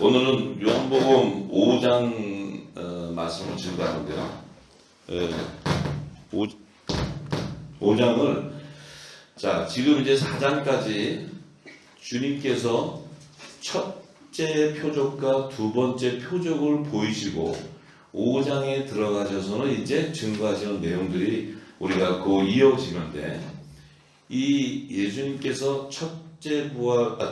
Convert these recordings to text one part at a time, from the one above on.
오늘은 요한복음 5장 말씀을 증거하는데요. 5장을 자 지금 이제 4장까지 주님께서 첫째 표적과 두 번째 표적을 보이시고 5장에 들어가셔서는 이제 증거하시는 내용들이 우리가 그 이어지는데 이 예수님께서 첫째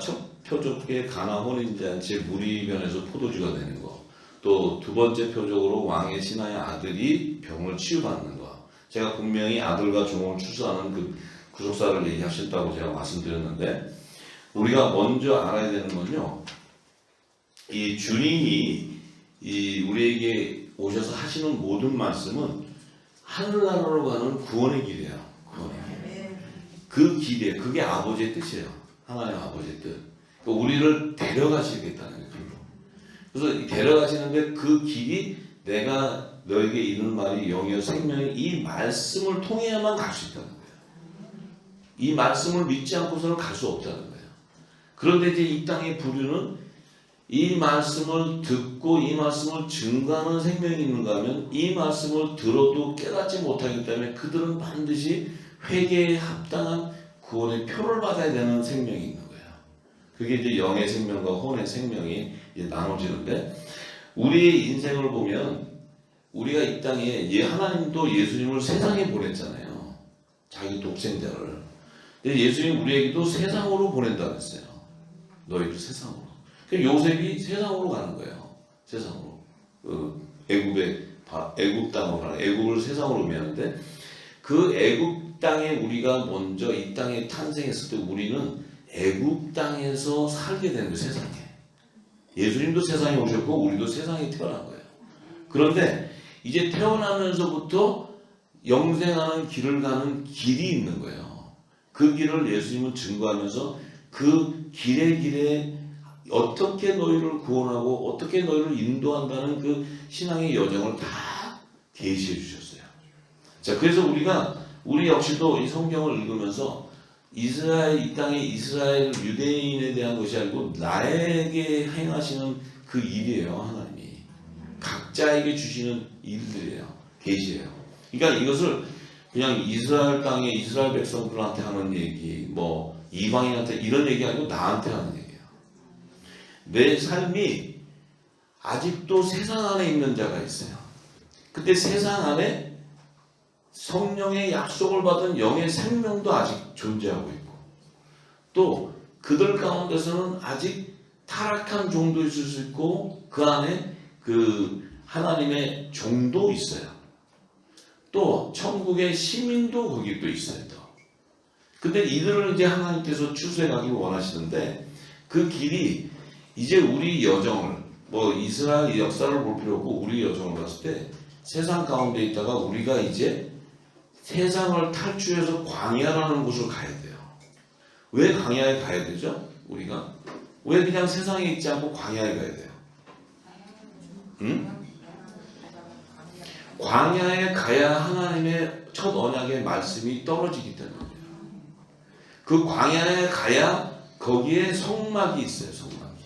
첫 표적의 가나 혼인잔치에 물이 변해서 포도주가 되는 거, 또 두 번째 표적으로 왕의 신하의 아들이 병을 치유받는 거. 제가 분명히 아들과 종을 추수하는 그 구속사를 얘기하셨다고 제가 말씀드렸는데, 우리가 먼저 알아야 되는 건요, 이 주님이 우리에게 오셔서 하시는 모든 말씀은 하늘나라로 가는 구원의 길이에요. 구원의 길. 그 길이에요. 그게 아버지의 뜻이에요. 하나님 아버지의 뜻. 그러니까 우리를 데려가시겠다는 거예요. 그래서 데려가시는데 그 길이 내가 너에게 이르는 말이 영이요 생명이 이 말씀을 통해야만 갈 수 있다는 거예요. 이 말씀을 믿지 않고서는 갈 수 없다는 거예요. 그런데 이제 이 땅의 부류는 이 말씀을 듣고 이 말씀을 증거하는 생명이 있는가 하면 이 말씀을 들어도 깨닫지 못하기 때문에 그들은 반드시 회개에 합당한 구원의 표를 받아야 되는 생명이 있는 거예요. 그게 이제 영의 생명과 혼의 생명이 이제 나눠지는데, 우리의 인생을 보면 우리가 이 땅에 하나님도 예수님을 세상에 보냈잖아요. 자기 독생자를. 근데 예수님 우리에게도 세상으로 보낸다고 했어요. 너희도 세상으로. 요셉이 세상으로 가는 거예요. 세상으로. 애굽 땅으로 가는, 애굽을 세상으로 의미하는데, 그 애굽 땅에 우리가 먼저 이 땅에 탄생했을 때 우리는 애굽 땅에서 살게 되는 거예요. 세상에. 예수님도 세상에 오셨고 우리도 세상에 태어난 거예요. 그런데 이제 태어나면서부터 영생하는 길을 가는 길이 있는 거예요. 그 길을 예수님은 증거하면서 그 길에 어떻게 너희를 구원하고 어떻게 너희를 인도한다는 그 신앙의 여정을 다 계시해 주셨어요. 자, 그래서 우리 역시도 이 성경을 읽으면서 이 땅의 이스라엘 유대인에 대한 것이 아니고 나에게 행하시는 그 일이에요. 하나님이 각자에게 주시는 일들이에요. 계시예요. 그러니까 이것을 그냥 이스라엘 땅의 이스라엘 백성들한테 하는 얘기, 뭐 이방인한테 이런 얘기 아니고 나한테 하는 얘기예요. 내 삶이 아직도 세상 안에 있는 자가 있어요. 근데 세상 안에 성령의 약속을 받은 영의 생명도 아직 존재하고 있고, 또 그들 가운데서는 아직 타락한 종도 있을 수 있고 그 안에 그 하나님의 종도 있어요. 또 천국의 시민도 거기 또 있어요. 근데 이들을 이제 하나님께서 추수해 가기를 원하시는데, 그 길이 이제 우리 여정을, 뭐 이스라엘 역사를 볼 필요 없고 우리 여정을 봤을 때 세상 가운데 있다가 우리가 이제 세상을 탈출해서 광야라는 곳을 가야 돼요. 왜 광야에 가야 되죠? 우리가 왜 그냥 세상에 있지 않고 광야에 가야 돼요? 광야에 가야 하나님의 첫 언약의 말씀이 떨어지기 때문이에요. 그 광야에 가야 거기에 성막이 있어요. 성막이.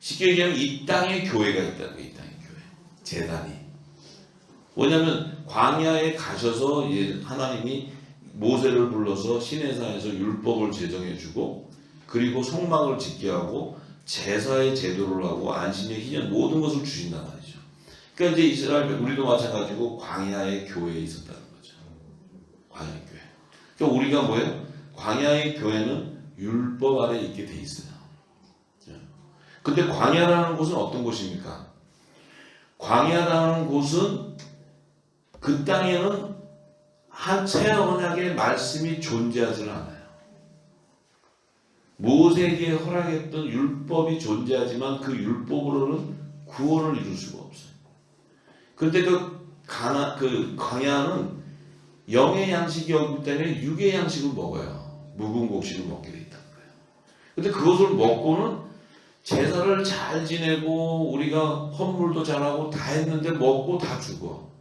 쉽게 얘기하면 이 땅에 교회가 있다는 거예요. 이 땅에 교회. 제단이. 왜냐하면 광야에 가셔서 하나님이 모세를 불러서 시내산에서 율법을 제정해주고, 그리고 성막을 짓게 하고 제사의 제도를 하고 안식의 희년 모든 것을 주신단 말이죠. 그러니까 이제 이스라엘 우리도 마찬가지고 광야의 교회에 있었다는 거죠. 광야의 교회. 그러니까 우리가 뭐예요? 광야의 교회는 율법 아래 있게 돼 있어요. 근데 광야라는 곳은 어떤 곳입니까? 광야라는 곳은 그 땅에는 새 언약의 말씀이 존재하지 않아요. 모세에게 허락했던 율법이 존재하지만 그 율법으로는 구원을 이룰 수가 없어요. 그런데 그 광야는 영의 양식이 없기 때문에 육의 양식을 먹어요. 묵은 곡식을 먹게 돼 있다는 거예요. 근데 그것을 먹고는 제사를 잘 지내고 우리가 헌물도 잘하고 다 했는데 먹고 다 죽어.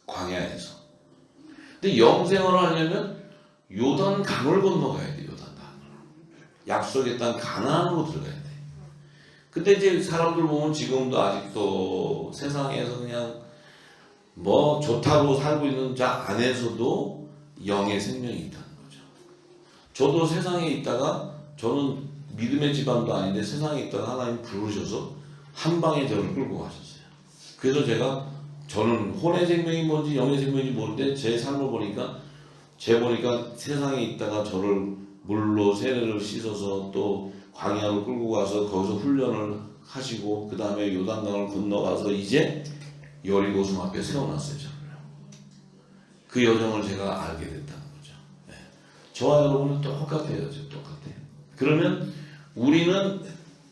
광야에서. 근데 영생을 하려면 요단 강을 건너가야 돼. 요단 강을. 약속의 땅 가나안으로 들어가야 돼. 근데 이제 사람들 보면 지금도 아직도 세상에서 그냥 뭐 좋다고 살고 있는 자 안에서도 영의 생명이 있다는 거죠. 저도 세상에 있다가 저는 믿음의 집안도 아닌데 세상에 있다가 하나님 부르셔서 한 방에 저를 끌고 가셨어요. 그래서 저는 혼의 생명이 뭔지 영의 생명인지 모르는데 제 삶을 보니까 세상에 있다가 저를 물로 세례를 씻어서 또 광야로 끌고 가서 거기서 훈련을 하시고 그 다음에 요단강을 건너가서 이제 여리고성 앞에 세워놨어요. 저를. 그 여정을 제가 알게 됐다는 거죠. 네. 저와 여러분은 똑같아요. 똑같아요. 그러면 우리는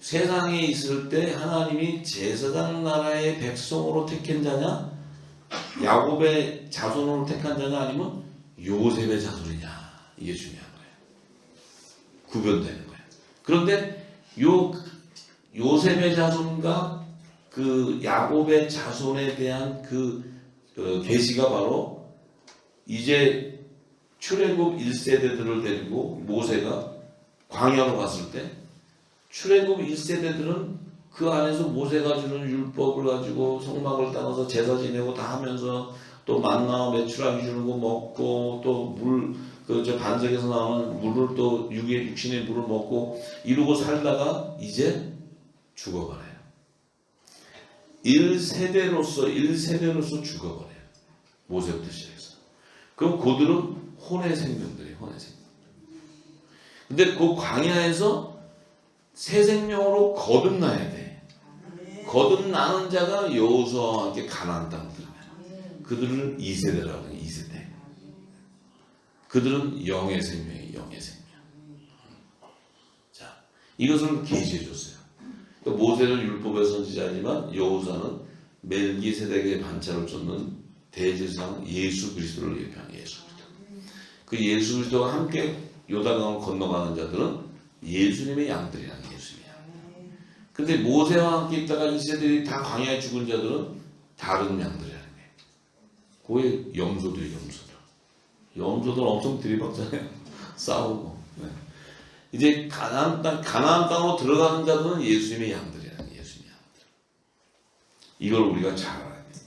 세상에 있을 때 하나님이 제사장 나라의 백성으로 택한 자냐, 야곱의 자손으로 택한 자냐, 아니면 요셉의 자손이냐, 이게 중요한 거예요. 구별되는 거예요. 그런데 요셉의 자손과 그 야곱의 자손에 대한 계시가 바로 이제 출애굽 1세대들을 데리고 모세가 광야로 갔을 때 출애굽 1세대들은 그 안에서 모세가 주는 율법을 가지고 성막을 따라서 제사 지내고 다 하면서 또 만나와 메추라기 주는 거 먹고 또 저 반석에서 나오는 물을 또 육신의 물을 먹고 이러고 살다가 이제 죽어버려요. 1세대로서 죽어버려요. 모세부터 시작해서. 그럼 그들은 혼의 생명들이에요. 혼의 생명. 근데 그 광야에서 새 생명으로 거듭나야 돼. 거듭나는 자가 여호수아와 함께 가나안 땅을 들어가요. 그들을 2세대라고 해요. 2세대. 그들은 영의 생명이에요. 영의 생명. 자, 이것을 계시해 줬어요. 모세는 율법의 선지자지만 여호수아는 멜기세덱의 반차를 쫓는 대제사장 예수 그리스도를 예표한 예수 그리스도. 그 예수 그리스도와 함께 요단강을 건너가는 자들은 예수님의 양들이라는 예수님이야. 근데 모세와 함께 있다가 이 세대들이 다 광야에 죽은 자들은 다른 양들이라는 거예요. 그게 염소들이 염소들. 염소들 엄청 들이박잖아요. 싸우고. 네. 이제 가나안 땅으로 들어가는 자들은 예수님의 양들이라는 예수님의 양들. 이걸 우리가 잘 알아야 돼요.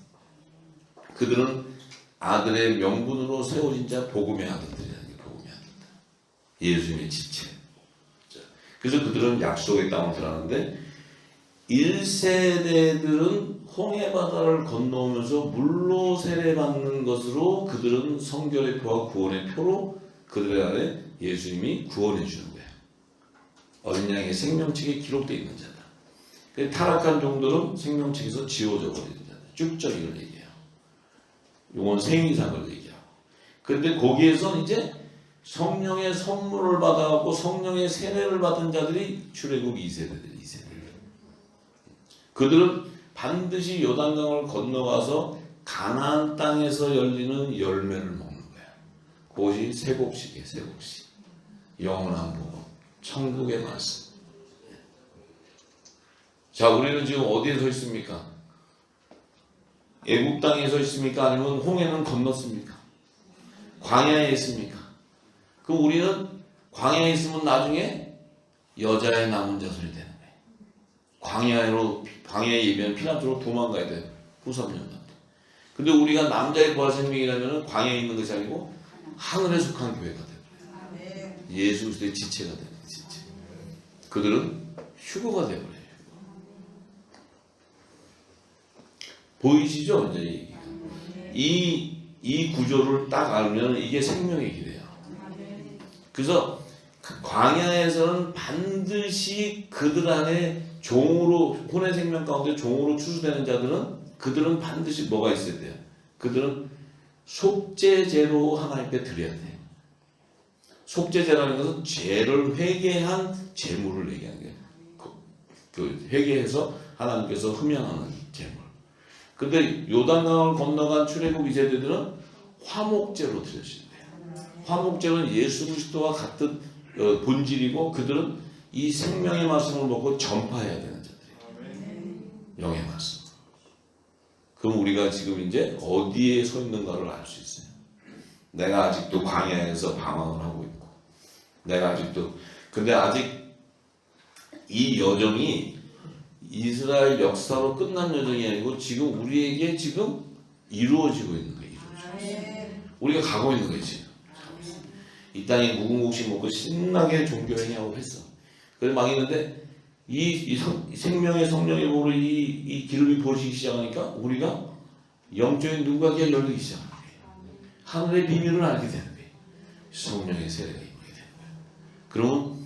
그들은 아들의 명분으로 세워진 자 복음의 아들들이라는 게 복음의 아들들. 예수님의 지체. 그래서 그들은 약속의 땅을 들어가는데 1세대들은 홍해 바다를 건너오면서 물로 세례받는 것으로 그들은 성결의 표와 구원의 표로 그들의 안에 예수님이 구원해 주는 거예요. 어린 양의 생명책에 기록되어 있는 자다. 타락한 종들은 생명책에서 지워져 버리는 자다. 쭉저기를 얘기해요. 이건 생이상을 얘기하고. 그런데 거기에서 이제 성령의 선물을 받아갖고 성령의 세례를 받은 자들이 출애굽 2세대들. 그들은 반드시 요단강을 건너가서 가나안 땅에서 열리는 열매를 먹는 거야. 그것이 세곡식이에요. 세곡식. 영원한 복음. 천국의 말씀. 자, 우리는 지금 어디에 서 있습니까? 애국 땅에 서 있습니까? 아니면 홍해는 건넜습니까? 광야에 있습니까? 그럼 우리는 광야에 있으면 나중에 여자의 남은 자손이 되는 거예요. 광야에 예비한 피난처로 도망가야 돼요. 후삼년한테. 근데 우리가 남자의 부활 생명이라면 광야에 있는 것이 아니고 하늘에 속한 교회가 돼요. 예수 그리스도의 지체가 되는 거예요. 지체. 그들은 휴거가 되어버려요. 보이시죠? 이제 이 구조를 딱 알면 이게 생명의 길이에요. 그래서 광야에서는 반드시 그들 안에 종으로 혼의 생명 가운데 종으로 추수되는 자들은 그들은 반드시 뭐가 있어야 돼요? 그들은 속죄제로 하나님께 드려야 돼요. 속죄제라는 것은 죄를 회개한 제물을 얘기하는 거예요. 회개해서 하나님께서 흠양하는 제물. 근데 요단강을 건너간 출애굽 2세대들은 화목제로 드려진대요. 화목제는 예수 그리스도와 같은 본질이고 그들은 이 생명의 말씀을 먹고 전파해야 되는 자들이에요. 영의 말씀. 그럼 우리가 지금 이제 어디에 서 있는가를 알 수 있어요. 내가 아직도 광야에서 방황을 하고 있고 내가 아직도 근데 아직 이 여정이 이스라엘 역사로 끝난 여정이 아니고 지금 우리에게 지금 이루어지고 있는 거예요. 우리가 가고 있는 거지. 이 땅에 무궁곡식 먹고 신나게 종교행위하고 했어. 그래서 망했는데 이 생명의 성령의 몸으로 이 기름이 부어지기 시작하니까 우리가 영적인 눈가기가 열리기 시작하는 거예요. 하늘의 비밀을 알게 되는 거예요. 성령의 세례가 임하게 되는 거예요. 그러면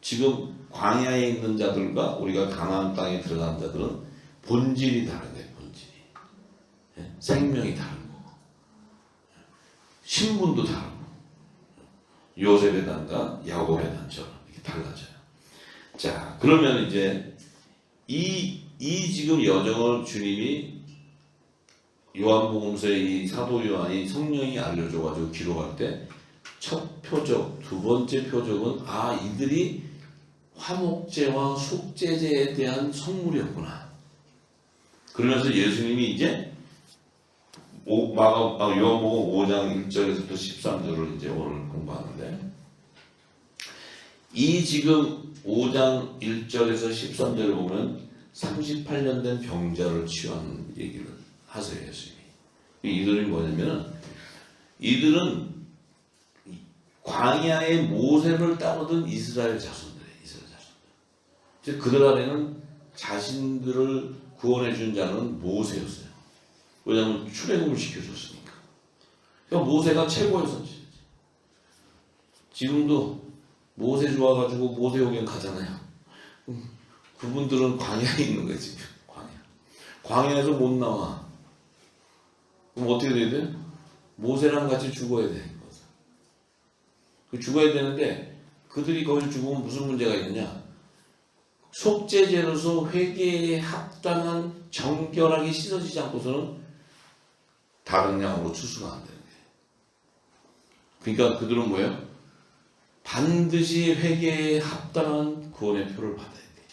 지금 광야에 있는 자들과 우리가 가나안 땅에 들어간 자들은 본질이 다른 거예요. 본질이. 생명이 다른 거고 신분도 다르고 요셉의 단과 야곱의 단처럼 이렇게 달라져요. 자, 그러면 이제 이 지금 여정을 주님이 요한복음서의 이 사도 요한이 성령이 알려줘가지고 기록할 때 첫 표적, 두 번째 표적은 이들이 화목제와 속죄제에 대한 선물이었구나. 그러면서 예수님이 이제 요한복음 5장 1절에서부터 13절을 이제 오늘 공부하는데 이 지금 5장 1절에서 13절을 보면 38년 된 병자를 치유하는 얘기를 하세요. 예수님이. 이들이 뭐냐면 이들은 광야의 모세를 따르던 이스라엘 자손들이에요. 이스라엘 자손들. 그들 안에는 자신들을 구원해 준 자는 모세였어요. 왜냐하면 출애굽을 시켜줬으니까. 그러니까 모세가 최고의 선지자지. 지금도 모세 좋아가지고 모세오경 가잖아요. 그분들은 광야에 있는 거예요. 지금 광야에서 못 나와. 그럼 어떻게 돼야 돼? 모세랑 같이 죽어야 돼. 죽어야 되는데 그들이 거기서 죽으면 무슨 문제가 있느냐? 속죄제로서 회개에 합당한 정결하게 씻어지지 않고서는 다른 양으로 추수가 안 되는 거예요. 그러니까 그들은 뭐예요? 반드시 회개에 합당한 구원의 표를 받아야 돼.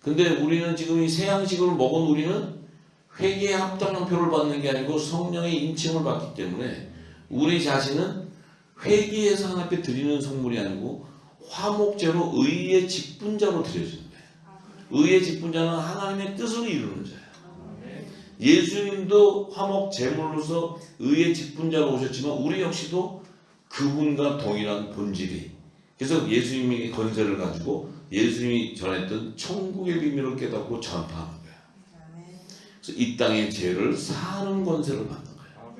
근데 우리는 지금 이 새 양식을 먹은 우리는 회개에 합당한 표를 받는 게 아니고 성령의 인침을 받기 때문에 우리 자신은 회개에서 하나님 앞에 드리는 성물이 아니고 화목제로 의의 직분자로 드려지는 거예요. 의의 직분자는 하나님의 뜻을 이루는 자예요. 예수님도 화목 제물로서 의의 직분자로 오셨지만 우리 역시도 그분과 동일한 본질이. 그래서 예수님이 권세를 가지고 예수님이 전했던 천국의 비밀을 깨닫고 전파하는 거예요. 그래서 이 땅의 죄를 사하는 권세를 받는 거예요.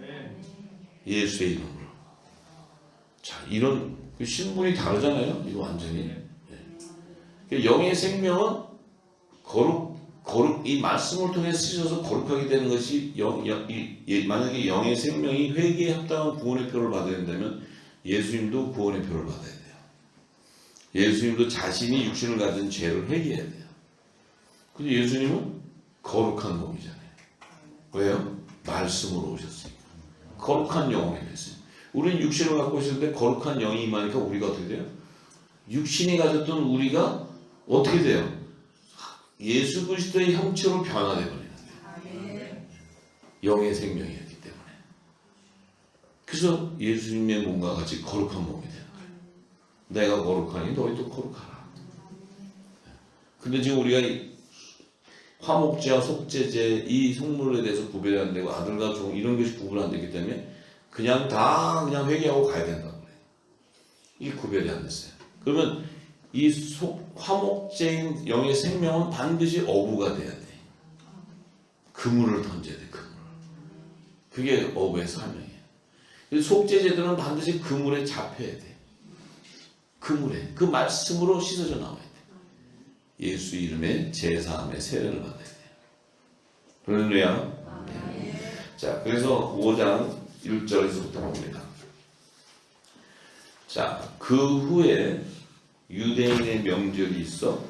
예수의 이름으로. 자, 이런 신분이 다르잖아요. 이거 완전히. 영의 생명은 거룩 이 말씀을 통해 쓰셔서 거룩하게 되는 것이 만약에 영의 생명이 회개에 합당한 구원의 표를 받아야 된다면 예수님도 구원의 표를 받아야 돼요. 예수님도 자신이 육신을 가진 죄를 회개해야 돼요. 근데 예수님은 거룩한 몸이잖아요. 왜요? 말씀으로 오셨으니까. 거룩한 영혼이 됐어요. 우리는 육신을 갖고 있었는데 거룩한 영이 임하니까 우리가 어떻게 돼요? 육신이 가졌던 우리가 어떻게 돼요? 예수 그리스도의 형체로 변화되어 버리는 거예요. 영의 생명이었기 때문에. 그래서 예수님의 몸과 같이 거룩한 몸이 되는 거예요. 내가 거룩하니 너희도 거룩하라. 근데 지금 우리가 화목제와 속죄제 이 성물에 대해서 구별이 안 되고 아들과 종 이런 것이 구분 안 되기 때문에 그냥 회개하고 가야 된다고 그래요. 이게 구별이 안 됐어요. 그러면 이 화목제인 영의 생명은 반드시 어부가 돼야 돼. 그물을 던져야 돼. 그물. 그게 어부의 사명이에요. 속죄제들은 반드시 그물에 잡혀야 돼. 그물에 그 말씀으로 씻어져 나와야 돼. 예수 이름의 제사함의 세례를 받아야 돼요. 할렐루야. 자, 그래서 5장 1절에서부터 봅니다. 자, 그 후에 유대인의 명절이 있어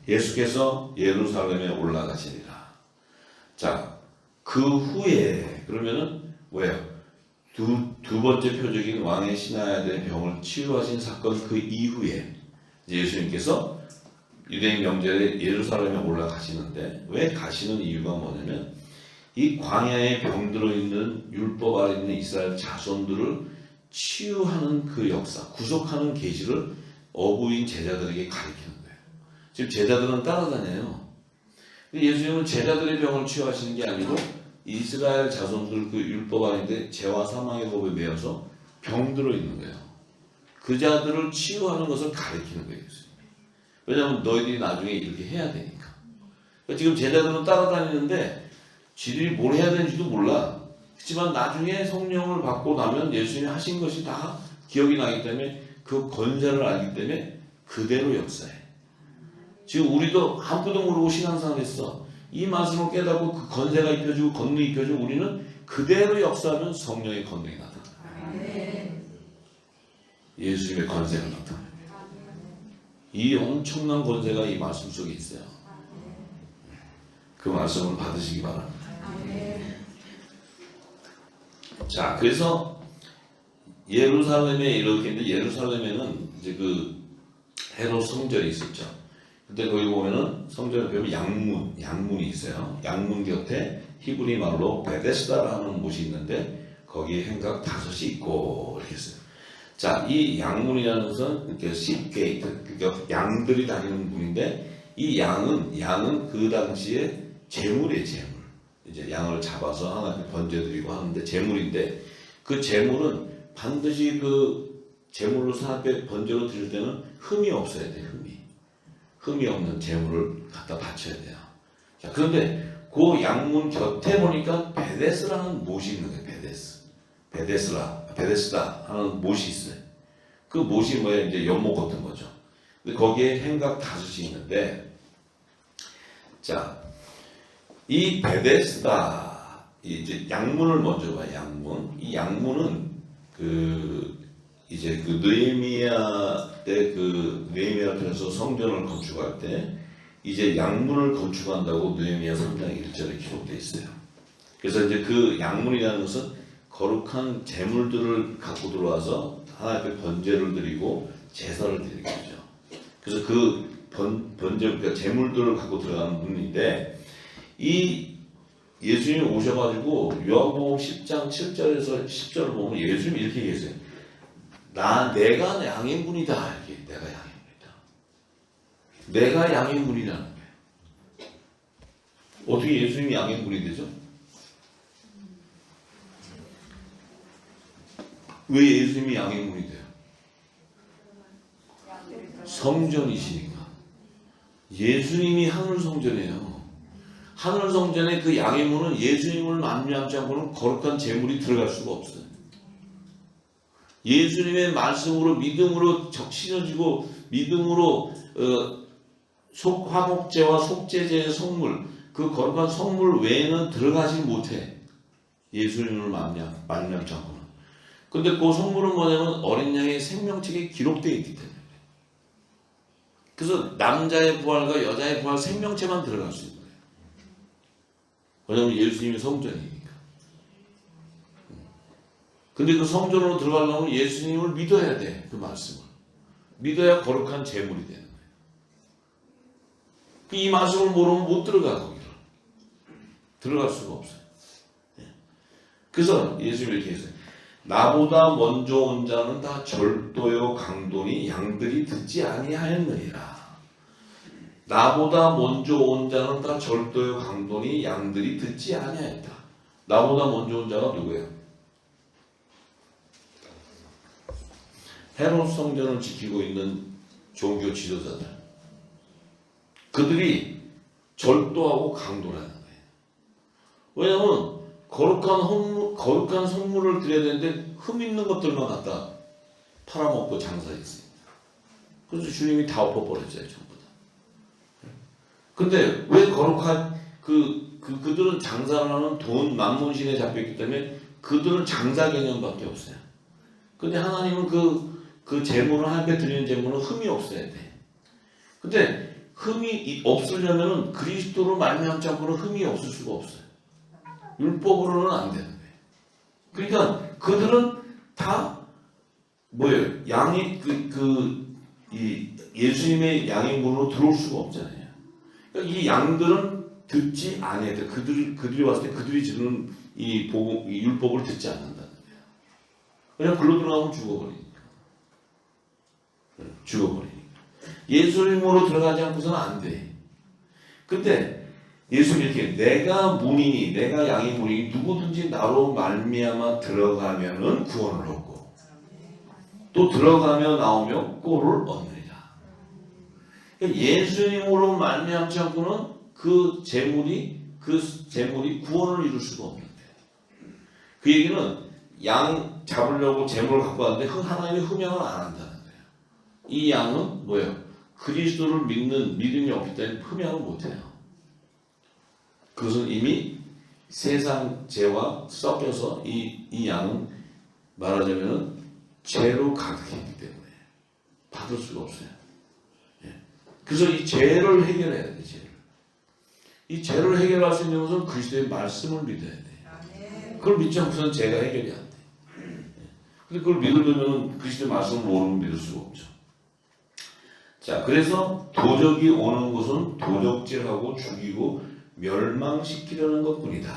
예수께서 예루살렘에 올라가시리라. 자, 그 후에 그러면은 뭐예요? 두 번째 표적인 왕의 신하야 될 병을 치유하신 사건 그 이후에 예수님께서 유대인 명절에 예루살렘에 올라가시는데 왜 가시는 이유가 뭐냐면 이 광야에 병들어 있는 율법 아래 있는 이스라엘 자손들을 치유하는 그 역사, 구속하는 계시를 어부인 제자들에게 가르치는 거예요. 지금 제자들은 따라다녀요. 예수님은 제자들의 병을 치유하시는 게 아니고 이스라엘 자손들 그 율법 아닌데 죄와 사망의 법에 매여서 병들어 있는 거예요. 그 자들을 치유하는 것을 가르치는 거예요. 예수님이. 왜냐하면 너희들이 나중에 이렇게 해야 되니까. 그러니까 지금 제자들은 따라다니는데 지들이 뭘 해야 되는지도 몰라. 그렇지만 나중에 성령을 받고 나면 예수님이 하신 것이 다 기억이 나기 때문에 그 권세를 알기 때문에 그대로 역사해. 지금 우리도 아무것도 모르고 신앙생활을 했어. 이 말씀을 깨닫고 그 권세가 입혀지고 권능이 입혀지고 우리는 그대로 역사하면 성령의 권능이 나타나요. 예수님의 권세가 나타나요. 이 엄청난 권세가 이 말씀 속에 있어요. 그 말씀을 받으시기 바랍니다. 자, 그래서 예루살렘에 이렇게 있는데 예루살렘에는 이제 그 헤롯 성전이 있었죠. 근데 거기 보면은 성전에 보면 양문이 있어요. 양문 곁에 히브리 말로 베데스다라는 곳이 있는데 거기에 행각 5이 있고 이렇게 있어요. 자, 이 양문이라는 것은 이렇게 십게이트, 그러니까 양들이 다니는 문인데 이 양은 그 당시에 제물이에요, 제물. 이제 양을 잡아서 하나님께 번제드리고 하는데 제물인데 그 제물은 반드시 그 제물로 하나님께 번제로 드릴 때는 흠이 없어야 돼요, 흠이 없는 제물을 갖다 바쳐야 돼요. 자, 그런데 그 양문 곁에 보니까 베데스라는 못이 있는 거예요. 베데스다 하는 못이 있어요. 그 못이 뭐예요? 이제 연못 같은 거죠. 근데 거기에 행각 5이 있는데, 자, 이 베데스다, 이제 양문을 먼저 봐요. 양문. 이 양문은 이제 그 느헤미야 때 그 느헤미야 앞에서 성전을 건축할 때 이제 양문을 건축한다고 느헤미야 3장 1절에 기록되어 있어요. 그래서 이제 그 양문이라는 것은 거룩한 제물들을 갖고 들어와서 하나님 앞에 번제를 드리고 제사를 드리는 거죠. 그래서 그 번제, 그러니까 제물들을 갖고 들어가는 문인데 이 예수님이 오셔가지고 요한복음 10장 7절에서 10절을 보면 예수님이 이렇게 얘기했어요. 내가 양의 문이다. 이렇게 내가 양의 문이다. 내가 양의 문이라는 거예요. 어떻게 예수님이 양의 문이 되죠? 왜 예수님이 양의 문이 돼요? 성전이시니까. 예수님이 하늘 성전이에요. 하늘 성전의 그 양의 문은 예수님을 만미하지 않고는 거룩한 제물이 들어갈 수가 없어요. 예수님의 말씀으로 믿음으로 적신어지고 믿음으로 화목제와 속죄제의 성물, 그 거룩한 성물 외에는 들어가지 못해. 예수님을 만미하지 않고는. 근데 그 성물은 뭐냐면 어린 양의 생명책에 기록되어 있기 때문에. 그래서 남자의 부활과 여자의 부활 생명체만 들어갈 수 있는 거예요. 왜냐하면 예수님이 성전이니까. 근데 그 성전으로 들어가려면 예수님을 믿어야 돼. 그 말씀을. 믿어야 거룩한 제물이 되는 거예요. 이 말씀을 모르면 못 들어가 거기를. 들어갈 수가 없어요. 그래서 예수님이 이렇게 했어요. 나보다 먼저 온 자는 다 절도요 강도니 양들이 듣지 아니하였느니라. 나보다 먼저 온 자는 다 절도요 강도니 양들이 듣지 아니하였다. 나보다 먼저 온 자가 누구예요? 헤롯 성전을 지키고 있는 종교 지도자들. 그들이 절도하고 강도라는 거예요. 왜냐하면 거룩한 선물을 드려야 되는데 흠 있는 것들만 갖다 팔아먹고 장사했어요. 그래서 주님이 다 엎어버렸어요, 전부 다. 근데 왜 거룩한 그들은 장사를 하는 돈 만몬신에 잡혀있기 때문에 그들은 장사 개념밖에 없어요. 근데 하나님은 그 재물을 하나님께 드리는 재물은 흠이 없어야 돼. 근데 흠이 없으려면은 그리스도로 말미암지 않고는 흠이 없을 수가 없어요. 율법으로는 안 되는 거예요. 그러니까 그들은 다 뭐예요? 양이 이 예수님의 양의 문으로 들어올 수가 없잖아요. 그러니까 이 양들은 듣지 않아야 돼. 그들이 왔을 때 그들이 지는 이 율법을 듣지 않는다는 거예요. 그냥 글로 들어가면 죽어버리니까. 죽어버리니까. 예수님으로 들어가지 않고서는 안 돼. 근데 예수님이 이렇게 내가 문이니 내가 양의 문이니 누구든지 나로 말미암아 들어가면은 구원을 얻고 또 들어가며 나오며 꼴을 얻느니라. 그러니까 예수님으로 말미암지 않고는 그 재물이 구원을 이룰 수가 없는데, 그 얘기는 양 잡으려고 재물을 갖고 왔는데 하나님이 흠양을 안 한다는 거예요. 이 양은 뭐예요? 그리스도를 믿는 믿음이 없기 때문에 흠양을 못해요. 그것은 이미 세상 죄와 섞여서 이 양은 말하자면 죄로 가득했기 때문에 받을 수가 없어요. 그래서 이 죄를 해결해야 돼. 이 죄를 해결할 수 있는 것은 그리스도의 말씀을 믿어야 돼. 그걸 믿지 않고서는 죄가 해결이 안 돼. 근데 그걸 믿으려면 그리스도의 말씀을 모르면 믿을 수가 없죠. 자, 그래서 도적이 오는 것은 도적질하고 죽이고 멸망시키려는 것뿐이다.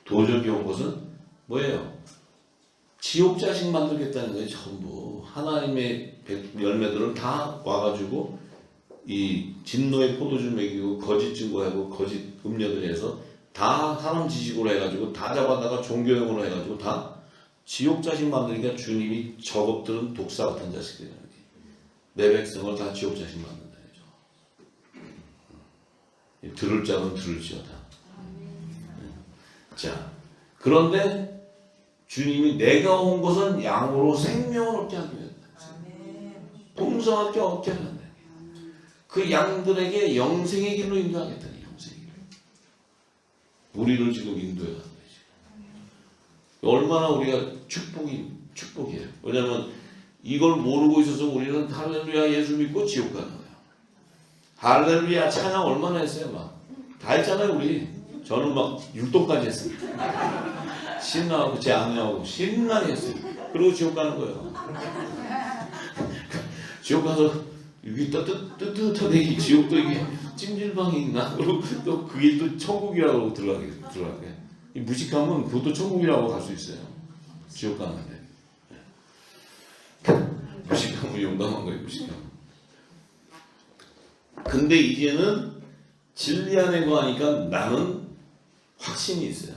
도적이 온 것은 뭐예요? 지옥 자식 만들겠다는 거예요. 전부 하나님의 열매들을 다 와가지고 이 진노의 포도주 먹이고 거짓 증거하고 거짓 음료들 해서 다 사람 지식으로 해가지고 다 잡아다가 종교용으로 해가지고 다 지옥 자식 만드니까 주님이 저것들은 독사 같은 자식들이라는 거지. 내 백성을 다 지옥 자식 만든다. 들을 자는 들을지어다. 자, 그런데 주님이 내가 온 것은 양으로 생명을 얻게 하기 위해서 풍성하게 얻게 한다. 그 양들에게 영생의 길로 인도하겠다. 영생의 길. 우리를 지금 인도해 가는 거지. 얼마나 우리가 축복이에요. 왜냐하면 이걸 모르고 있어서 우리는 할렐루야 예수 믿고 지옥 가는 거예요. 할렐루야 찬양 얼마나 했어요. 막 다 했잖아요. 우리 저는 막 율동까지 했어요. 신나고 제 아내하고 신나게 했어요. 그리고 지옥 가는 거예요. 지옥 가서 이게 뜨뜻하게 이 지옥도 이게 찜질방이 있나? 그리고 또 그게 또 천국이라고 들어가게. 이 무식하면 그것도 천국이라고 갈 수 있어요. 지옥 가는데. 무식하면 용감한 거예요. 무식하면. 근데 이제는 진리 안에 거하니까 나는 확신이 있어요.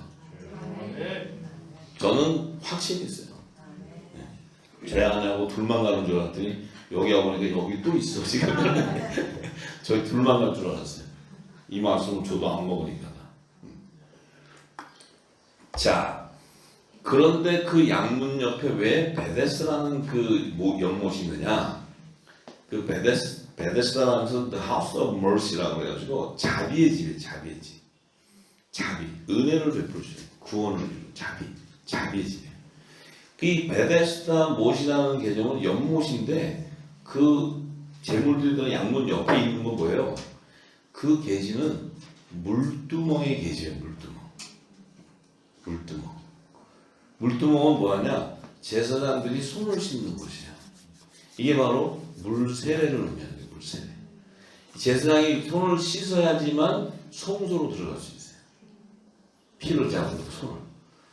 저는 확신이 있어요. 제 아내하고 둘만 가는 줄 알았더니 여기 와보니까 여기 또 있어 지금. 저희 둘만 갈 줄 알았어요. 이 말씀을 저도 안 먹으니까. 자, 그런데 그 양문 옆에 왜 베데스라는 그 연못이 있느냐? 그 베데스다라면서 The House of Mercy라고 해가지고 자비의 집이에요. 자비의 집. 자비, 은혜를 베풀어주는 구원을 자비의 집이에요. 이 베데스다 못이라는 계정은 연못인데 그 제물들이 양문 옆에 있는 건 뭐예요? 그 계지는 물두멍의 계지예요. 물두멍은 뭐하냐? 제사장들이 손을 씻는 곳이에요. 이게 바로 물세례를 의미하는 거예요. 물세례. 제사장이 손을 씻어야지만 성소로 들어갈 수 있어요. 피를 잡고 손을.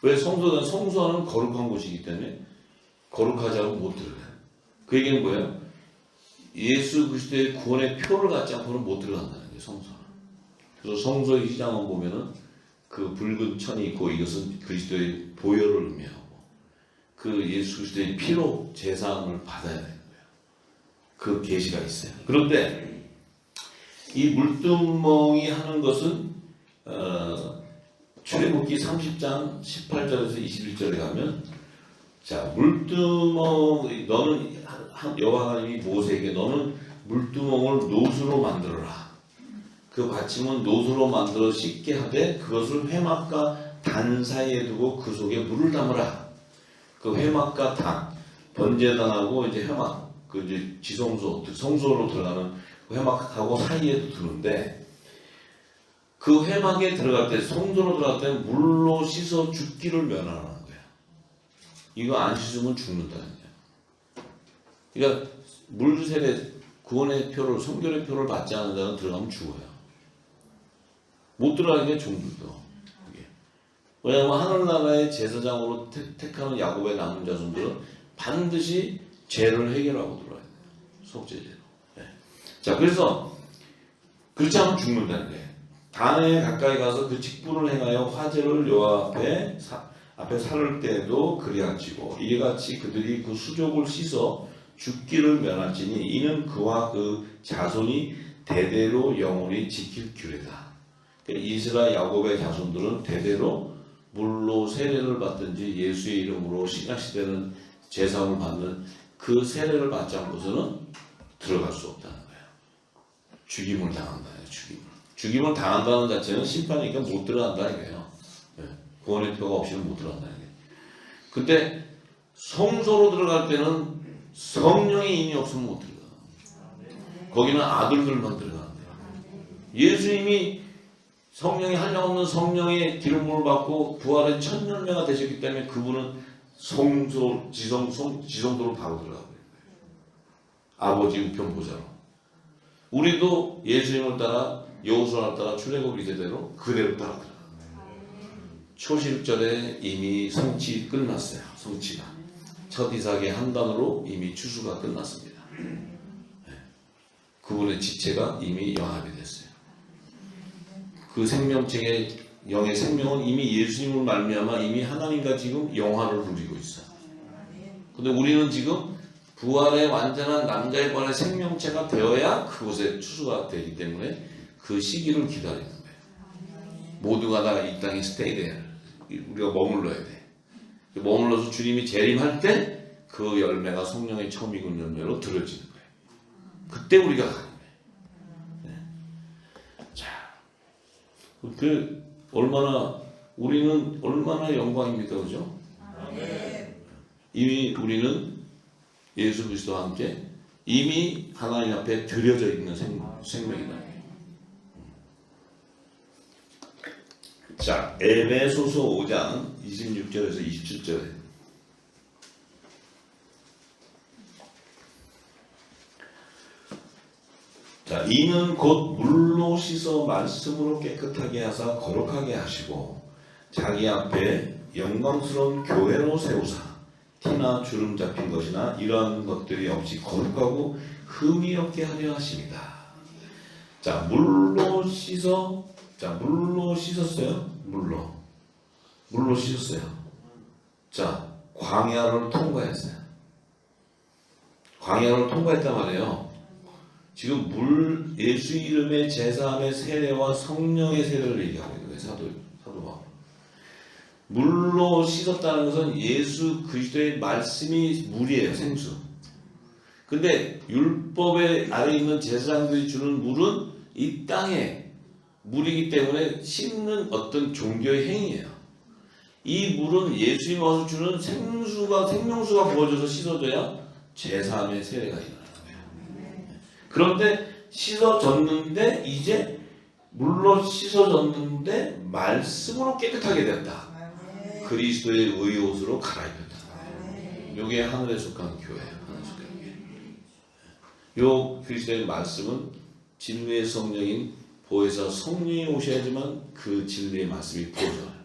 왜 성소는 거룩한 곳이기 때문에 거룩하지 않고 못 들어가요. 그 얘기는 뭐예요? 예수 그리스도의 구원의 표를 갖지 않고는 못 들어간다는 거예요. 성소는. 그래서 성소의 휘장을 보면은 그 붉은 천이 있고 이것은 그리스도의 보혈을 의미하고 그 예수 그리스도의 피로 제사함을 받아야 되는 거예요. 그 계시가 있어요. 그런데 이 물두멍이 하는 것은 출애굽기 30장 18절에서 21절에 가면 자 물두멍 너는 여호와 하나님이 모세에게 너는 물두멍을 노수로 만들어라. 그 받침은 노수로 만들어 씻게 하되 그것을 회막과 단 사이에 두고 그 속에 물을 담으라. 그 회막과 단 번제단하고 이제 회막 그 이제 지성소 성소로 들어가는 회막하고 사이에도 두는데 그 회막에 들어갈 때 성소로 들어갈 때 물로 씻어 죽기를 면하는 거예요. 이거 안 씻으면 죽는다는 거예요. 그러니까 물세례 구원의 표를 성결의 표를 받지 않은 자는 들어가면 죽어요. 못 들어가는 게 종들도. 왜냐하면 하늘나라의 제사장으로 택하는 야곱의 남은 자손들은 반드시 죄를 해결하고 들어와야 돼요. 속죄죄로. 네. 자, 그래서 그렇지 않으면 죽는다는 거예요. 단에 가까이 가서 그 직분을 행하여 화제를 여호와 앞에 살을 때에도 그리할지고 이같이 그들이 그 수족을 씻어 죽기를 면할지니 이는 그와 그 자손이 대대로 영원히 지킬 규례다. 이스라엘 야곱의 자손들은 대대로 물로 세례를 받든지 예수의 이름으로 신약시대는 제사함을 받는 그 세례를 받지 않고서는 들어갈 수 없다는 거예요. 죽임을 당한다. 죽임을 당한다는 자체는 심판이니까 못 들어간다 이거예요. 구원의 표가 없이는 못 들어간다는 거예요. 근데 성소로 들어갈 때는 성령의 인이 없으면 못 들어가. 거기는 아들들만 들어가는데 예수님이 성령이 한량없는 성령의 기름부음을 받고 부활의 첫 열매가 되셨기 때문에 그분은 성소 지성도로 바로 들어가고 있는 거예요. 아버지 우편 보좌로. 우리도 예수님을 따라 여호수아를 따라 출애굽 이대로 그대로 따라 들어가요. 초실절에 이미 성취 끝났어요. 성취가 첫 이삭의 한단으로 이미 추수가 끝났습니다. 그분의 지체가 이미 영합이 됐어요. 그 생명체의 영의 생명은 이미 예수님을 말미암아 이미 하나님과 지금 영화를 누리고 있어요. 근데 우리는 지금 부활의 완전한 남자의 부활의 생명체가 되어야 그곳에 추수가 되기 때문에 그 시기를 기다리는 거예요. 모두가 다 이 땅에 스테이 돼야 우리가 머물러야 돼. 머물러서 주님이 재림할 때 그 열매가 성령의 처음 익은 열매로 들어지는 거예요. 그때 우리가 가는 거예요. 네. 자, 우리는 얼마나 영광입니까, 그죠? 이미 우리는 예수 그리스도와 함께 이미 하나님 앞에 드려져 있는 생명이다. 자, 에베소서 5장 26절에서 27절에 자, 이는 곧 물로 씻어 말씀으로 깨끗하게 하사 거룩하게 하시고 자기 앞에 영광스러운 교회로 세우사 티나 주름 잡힌 것이나 이러한 것들이 없이 거룩하고 흠이 없게 하려 하십니다. 자, 물로 씻었어요. 물로 씻었어요. 자, 광야를 통과했어요. 광야를 통과했단 말이에요. 지금 예수 이름의 제사함의 세례와 성령의 세례를 얘기하고 있는 거예요. 사도 바울. 물로 씻었다는 것은 예수 그리스도의 말씀이 물이에요. 생수. 근데 율법의 아래 있는 제사장들이 주는 물은 이 땅의 물이기 때문에 씻는 어떤 종교의 행위예요. 이 물은 예수님이 와서 주는 생명수가 부어져서 씻어져야 제사함의 세례가 일어나는 거예요. 그런데 씻어졌는데 이제 물로 씻어졌는데 말씀으로 깨끗하게 됐다. 그리스도의 의옷으로 갈아입혔다. 이게 하늘에 속한 교회예요. 하늘에 속한 교회. 요 그리스도의 말씀은 진리의 성령인 보혜사 성령이 오셔야지만 그 진리의 말씀이 부어져요.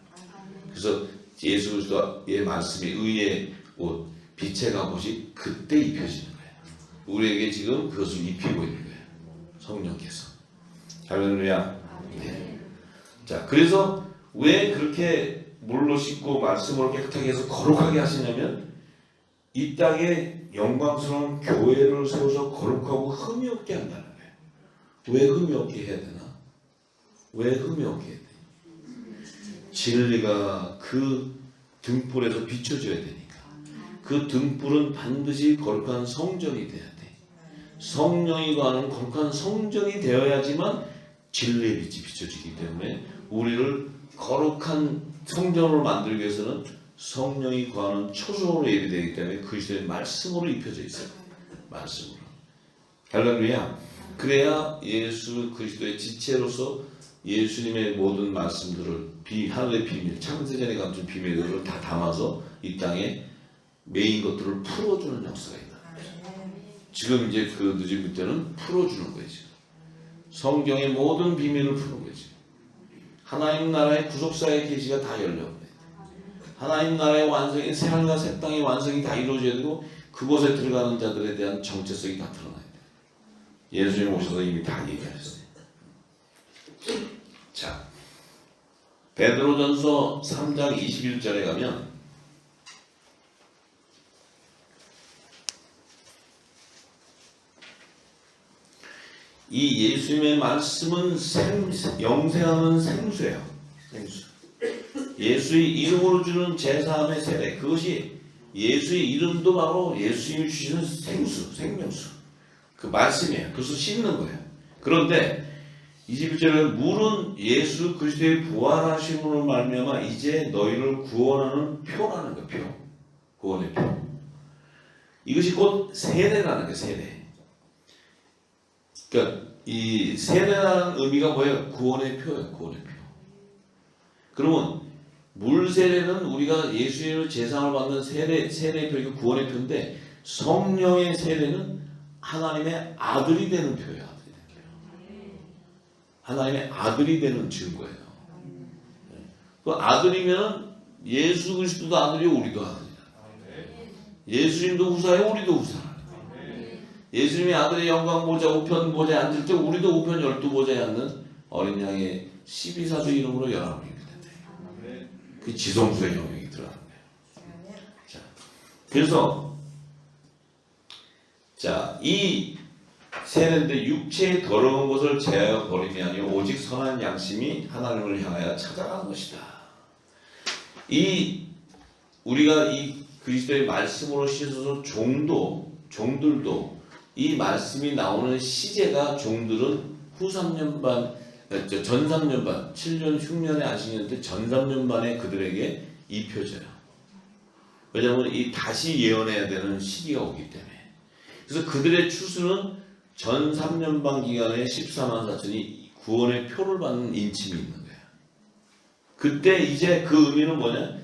그래서 예수 그리스도의 말씀이 의의 옷, 빛의 갑옷이 그때 입혀지는 거예요. 우리에게 지금 그것을 입히고 있는 거예요. 성령께서. 할렐루야. 네. 자, 그래서 왜 그렇게 물로 씻고 말씀으로 깨끗하게 해서 거룩하게 하시냐면 이 땅에 영광스러운 교회를 세워서 거룩하고 흠이 없게 한다는 거예요. 왜 흠이 없게 해야 되나? 왜 흠이 없게 해야 돼? 진리가 그 등불에서 비춰져야 되니까. 그 등불은 반드시 거룩한 성전이 돼야 돼. 성령이 거하는 거룩한 성전이 되어야지만 진리의 빛이 비춰지기 때문에 우리를 거룩한 성전으로 만들기 위해서는 성령이 거하는 초소로 예비되기 때문에 그리스도의 말씀으로 입혀져 있어요. 말씀으로. 할렐루야. 그래야 예수 그리스도의 지체로서 예수님의 모든 말씀들을 하늘의 비밀, 창세전에 감춘 비밀들을 다 담아서 이 땅에 메인 것들을 풀어주는 역사가 있다. 지금 이제 그 늦은 때는 풀어주는 거예요. 지금. 성경의 모든 비밀을 푸는 거예요. 지금. 하나님 나라의 구속사의 계시가 다 열렸네. 하나님 나라의 완성이 새하늘과 새 땅의 완성이 다 이루어져야 되고 그곳에 들어가는 자들에 대한 정체성이 다 드러나야 돼. 예수님 오셔서 이미 다 얘기하셨어요. 자, 베드로전서 3장 21절에 가면 이 예수님의 말씀은 영생하는 생수예요. 생수. 예수의 이름으로 주는 제사함의 세례, 그것이 예수의 이름도 바로 예수님이 주시는 생수, 생명수, 그 말씀이에요. 그것을 씻는 거예요. 그런데 21절에 물은 예수 그리스도의 부활하심으로 말미암아 이제 너희를 구원하는 표라는 거예요. 표. 구원의 표. 이것이 곧 세례라는 거예요. 세례. 그러니까 이 세례라는 의미가 뭐예요? 구원의 표예요. 구원의 표. 그러면 물 세례는 우리가 예수님의 제사를 받는 세례의 표이고 구원의 표인데, 성령의 세례는 하나님의 아들이 되는 표예요. 하나님의 아들이 되는 증거예요. 그 아들이면 예수 그리스도도 아들이요, 우리도 아들이야. 예수님도 후사예요, 우리도 후사예요. 예수님의 아들의 영광 보좌 우편 보좌에 앉을 때 우리도 우편 12보좌에 앉는 어린 양의 12사도 이름으로 연합을 입게 된다. 그 지성수의 영역이 들어가는 거예요. 자, 그래서 이 세례인데 육체의 더러운 것을 제하여 버림이 아니요 오직 선한 양심이 하나님을 향하여 찾아가는 것이다. 우리가 이 그리스도의 말씀으로 씻어서 종들도 이 말씀이 나오는 시제가, 종들은 후 3년 반, 전 3년 반, 7년 흉년에 안식년때 전 3년 반에 그들에게 입혀져요. 왜냐하면 이 다시 예언해야 되는 시기가 오기 때문에. 그래서 그들의 추수는 전 3년 반 기간에 14만 4천이 구원의 표를 받는 인침이 있는 거예요. 그때 이제 그 의미는 뭐냐?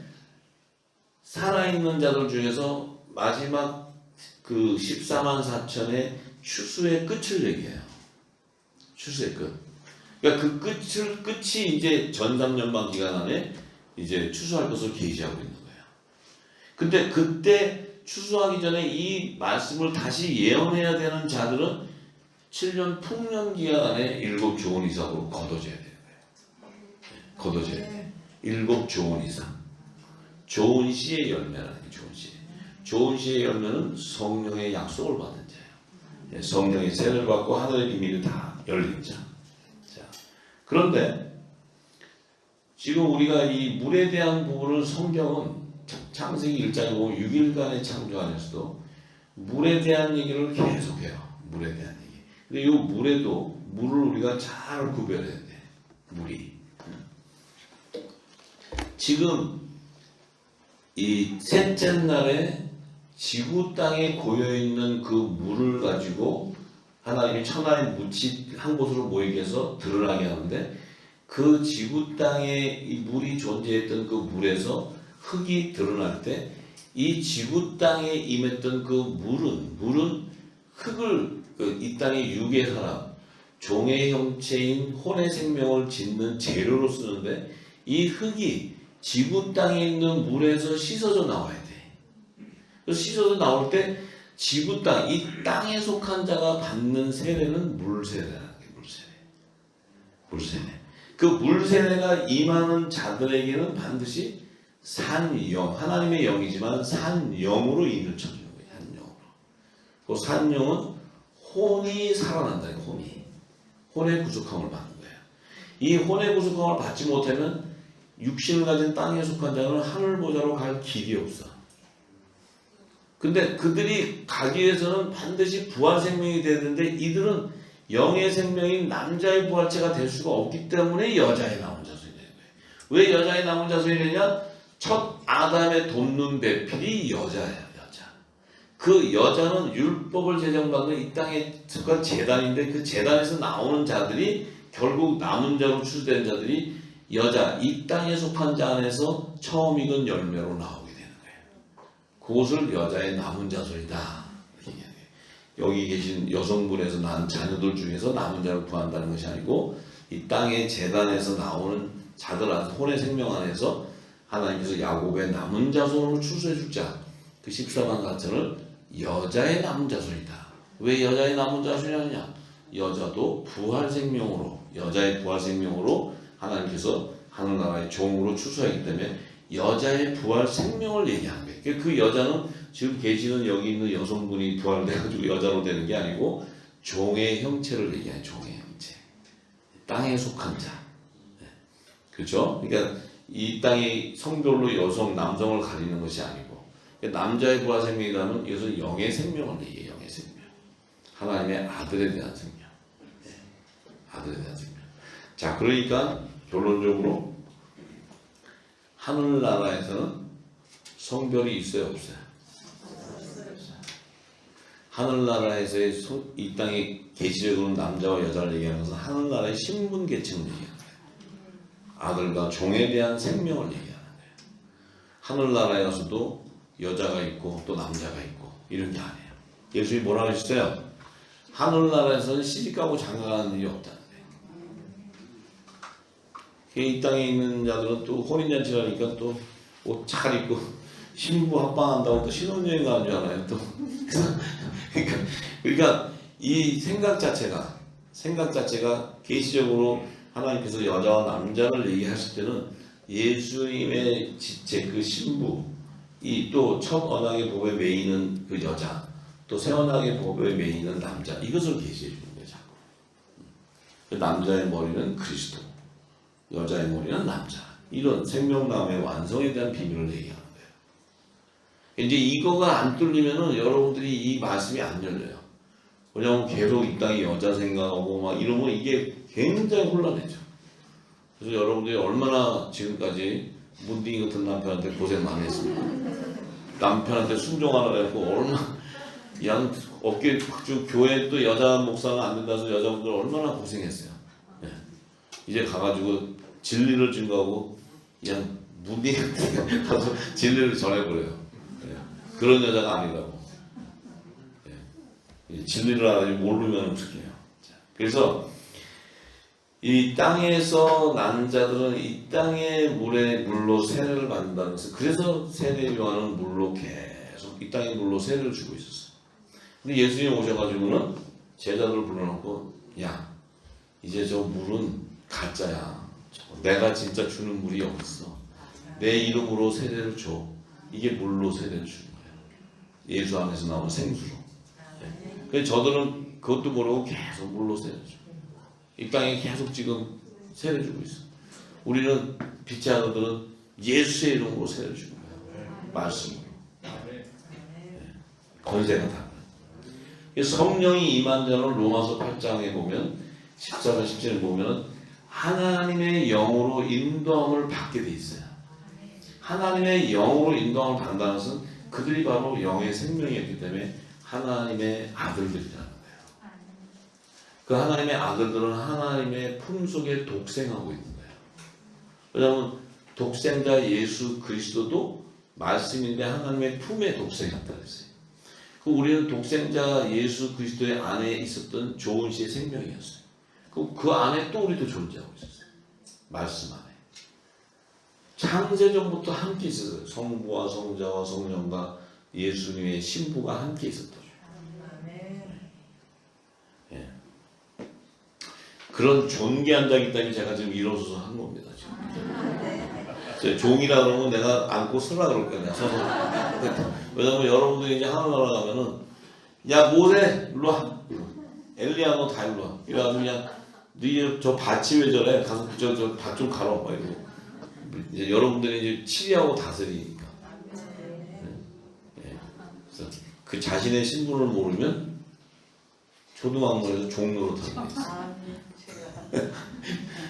살아있는 자들 중에서 마지막 그 14만 4천의 추수의 끝을 얘기해요. 추수의 끝. 그러니까 그 끝이 이제 전 3년 반 기간 안에 이제 추수할 것을 계시하고 있는 거예요. 근데 그때 추수하기 전에 이 말씀을 다시 예언해야 되는 자들은 7년 풍년 기간 안에 7 좋은 이삭으로 거둬져야 되는 거예요. 거둬져야 돼요. 7 좋은 이삭. 좋은 씨의 열매라는 게 좋은 씨. 좋은 씨의 열매는 성령의 약속을 받은 자예요. 성령의 세례를 받고 하늘의 비밀이 다 열린 자. 그런데 지금 우리가 이 물에 대한 부분을 성경은 창세기 1장에 보면 6일간의 창조 안에서도 물에 대한 얘기를 계속해요. 물에 대한 얘기. 근데 이 물에도 물을 우리가 잘 구별해야 돼. 물이. 지금 이 셋째 날에 지구 땅에 고여있는 그 물을 가지고 하나님이 천하의 무치 한 곳으로 모이게 해서 드러나게 하는데, 그 지구 땅에 이 물이 존재했던 그 물에서 흙이 드러날 때 이 지구 땅에 임했던 그 물은 흙을 이 땅의 육의 사람, 종의 형체인 혼의 생명을 짓는 재료로 쓰는데, 이 흙이 지구 땅에 있는 물에서 씻어져 나와야 돼. 그래서 씻어져 나올 때 지구 땅, 이 땅에 속한 자가 받는 세례는 물세례라는 게 물세례. 그 물세례가 임하는 자들에게는 반드시 산영, 하나님의 영이지만 산영으로 인을 쳐주는 거예요. 산영으로. 그 산영은 혼이 살아난다. 혼의 구속함을 받는 거예요. 이 혼의 구속함을 받지 못하면 육신을 가진 땅에 속한 자는 하늘 보좌로 갈 길이 없어. 근데 그들이 가기 위해서는 반드시 부활 생명이 되는데, 이들은 영의 생명인 남자의 부활체가 될 수가 없기 때문에 여자의 남은 자손이 되는 거예요. 왜 여자의 남은 자손이 되냐? 첫 아담의 돕는 배필이 여자예요. 여자. 그 여자는 율법을 제정받는 이 땅에 속한 제단인데, 그 제단에서 나오는 자들이 결국 남은 자로 추수된 자들이 여자, 이 땅에 속한 자 안에서 처음 익은 열매로 나오게 되는 거예요. 그것을 여자의 남은 자손이다. 여기 계신 여성분에서 난 자녀들 중에서 남은 자를 구한다는 것이 아니고, 이 땅의 제단에서 나오는 자들 안에서, 혼의 생명 안에서 하나님께서 야곱의 남은 자손으로 추수해 줄 자, 그 14만 4천을 여자의 남은 자손이다. 왜 여자의 남은 자손이 아니냐? 여자도 부활 생명으로, 여자의 부활 생명으로 하나님께서 하늘나라의 종으로 추수하기 때문에 여자의 부활 생명을 얘기하는 거예요. 그 여자는 지금 계시는 여기 있는 여성분이 부활돼가지고 여자로 되는 게 아니고 종의 형체를 얘기해요. 종의 형체. 땅에 속한 자. 그렇죠? 그러니까 이 땅이 성별로 여성, 남성을 가리는 것이 아니고 남자의 부활 생명이라면 이것은 영의 생명을 얘기해요. 영의 생명. 하나님의 아들에 대한 생명. 아들에 대한 생명. 자, 그러니까 결론적으로 하늘나라에서는 성별이 있어요, 없어요? 하늘나라에서의 이 땅에 계시적으로 남자와 여자를 얘기하는 것은 하늘나라의 신분 계층을 얘기하는 거예요. 아들과 종에 대한 생명을 얘기하는 거예요. 하늘나라에 가서도 여자가 있고 또 남자가 있고 이런 게 아니에요. 예수님이 뭐라고 하셨어요? 하늘나라에서는 시집가고 장가가는 일이 없다는 거예요. 이 땅에 있는 자들은 또 혼인잔치라니까 또 옷 잘 입고 신부 합방한다고 또 신혼여행 가는 줄 알아요. 또 그러니까 이 생각 자체가 계시적으로 하나님께서 여자와 남자를 얘기하실 때는 예수님의 지체 그 신부, 이 또 첫 언약의 법에 매이는 그 여자, 또 새 언약의 법에 매이는 남자, 이것을 계시해 주는 거예요. 자꾸. 그 남자의 머리는 그리스도, 여자의 머리는 남자. 이런 생명나무의 완성에 대한 비밀을 얘기하는 거예요. 이제 이거가 안 뚫리면은 여러분들이 이 말씀이 안 열려요. 왜냐하면 계속 이 땅에 여자 생각하고 막 이러면 이게 굉장히 혼란해져. 그래서 여러분들이 얼마나 지금까지 문딩이 같은 남편한테 고생 많이 했습니까? 남편한테 순종하라 그래갖고 얼마나 양 어깨 쭉 교회 또 여자 목사가 안 된다 해서 여자분들 얼마나 고생했어요. 네. 이제 가가지고 진리를 증거하고 그냥 문딩한테 가서 진리를 전해버려요. 네. 그런 여자가 아니라고. 네. 진리를 아직 모르면 어떡해요. 그래서 이 땅에서 난 자들은 이 땅의 물로 세례를 받는다는 것은, 그래서 세례 요한은 물로 계속 이 땅의 물로 세례를 주고 있었어요. 근데 예수님 오셔가지고는 제자들을 불러놓고, 야, 이제 저 물은 가짜야. 내가 진짜 주는 물이 여기 있어. 내 이름으로 세례를 줘. 이게 물로 세례를 주는 거예요. 예수 안에서 나온 생수로. 그래서 저들은 그것도 모르고 계속 물로 세례를 줘. 이 땅에 계속 지금 세례 주고 있어. 우리는 빛의 아들들은 예수의 이름으로 세례 주는 거예요. 말씀으로. 권세가 다. 성령이 임한 자는 로마서 8장에 보면 14절 17절 보면 하나님의 영으로 인도함을 받게 돼 있어요. 하나님의 영으로 인도함을 받는다는 것은 그들이 바로 영의 생명이었기 때문에 하나님의 아들들이라는 거예요. 그 하나님의 아들들은 하나님의 품 속에 독생하고 있는 거예요. 왜냐하면 독생자 예수 그리스도도 말씀인데 하나님의 품에 독생했다 그랬어요. 우리는 독생자 예수 그리스도의 안에 있었던 좋은 씨의 생명이었어요. 그 안에 또 우리도 존재하고 있었어요. 말씀 안에. 창세전부터 함께 있었어요. 성부와 성자와 성령과 예수님의 신부가 함께 있었던. 그런 존귀한 자이기 때문에 제가 지금 일어서서 한 겁니다. 지금. 종이라 그러면 내가 안고 서라 그럴 거야. 서서. 왜냐면 여러분들이 이제 하늘나라 가면은, 야, 모세, 일로 와. 엘리야, 너 다 일로 와. 이래가지고 그냥, 네 저 밭이 왜 저래? 가서 저 밭 좀 갈아. 막 이러고. 이제 여러분들이 이제 치리하고 다스리니까. 그래서 그 자신의 신분을 모르면 초등학교에서 종로로 다니고 있어요.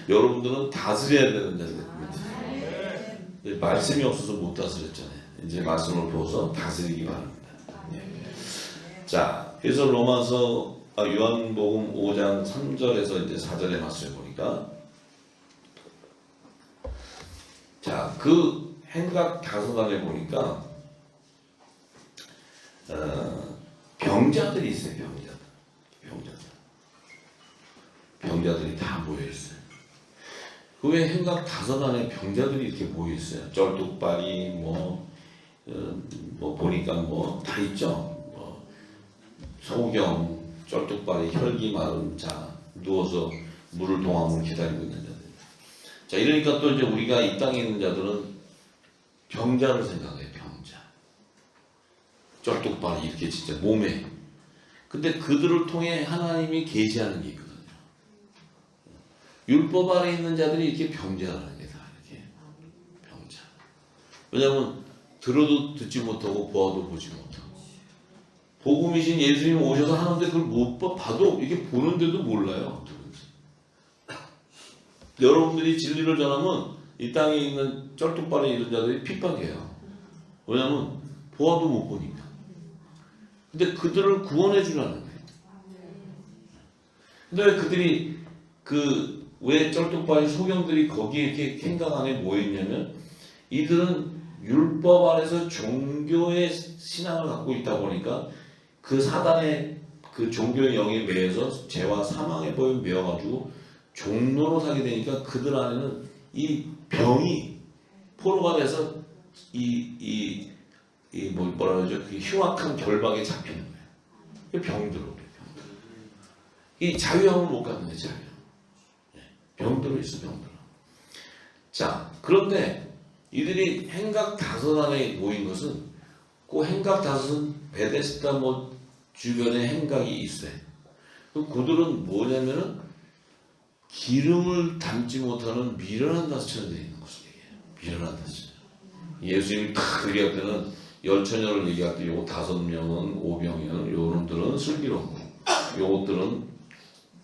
여러분들은 다스려야 되는 자들입니다. 말씀이 없어서 못 다스렸잖아요. 이제 말씀을 보고서 다스리기 바랍니다. 자, 그래서 요한복음 5장 3절에서 이제 4절의 말씀을 보니까, 자, 그 행각 다소단에 보니까 병자들이 있어요. 병자들이 다 모여있어요. 그 외에 행각 다섯 안에 병자들이 이렇게 모여있어요. 쩔뚝발이 보니까 다 있죠. 소경, 쩔뚝발이 혈기 마른 자 누워서 물을 동함을 기다리고 있는 자들. 자, 이러니까 또 이제 우리가 이 땅에 있는 자들은 병자를 생각해요. 병자. 쩔뚝발이 이렇게 진짜 몸에. 근데 그들을 통해 하나님이 계시하는 게 있거든요. 율법 아래 있는 자들이 이렇게 병자라는 게 다 이렇게 병자. 왜냐하면 들어도 듣지 못하고 보아도 보지 못하고 복음이신 예수님 오셔서 하는데 그걸 못 봐도 이게 보는데도 몰라요. 여러분들이 진리를 전하면 이 땅에 있는 쩔뚝발에 있는 자들이 핍박해요. 왜냐하면 보아도 못 보니까. 근데 그들을 구원해 주라는 거예요. 근데 왜 그들이 왜 쩔뚝발이 소경들이 거기에 이렇게 생각 안에 모여있냐면 이들은 율법 안에서 종교의 신앙을 갖고 있다 보니까 그 사단의 그 종교의 영에 매여서 죄와 사망의 법에 매여가지고 종로로 사게 되니까 그들 안에는 이 병이 포로가 돼서 뭐라 그러죠? 그 흉악한 결박에 잡히는 거예요. 병들어 그래. 이 자유함을 못 갖는 거예요. 자유함. 병들어 있어. 병들어. 자, 그런데 이들이 행각 다섯 안에 모인 것은 그 행각 다섯은 베데스다 뭐 주변에 행각이 있어요. 그들은 뭐냐면은 기름을 담지 못하는 미련한 다스처럼 되어 있는 것을 얘기해요. 미련한 다스. 예수님이 딱 얘기할 때는 열처녀를 얘기할 때 요거 5명은 오병이에요. 요놈들은 슬기롭고 요것들은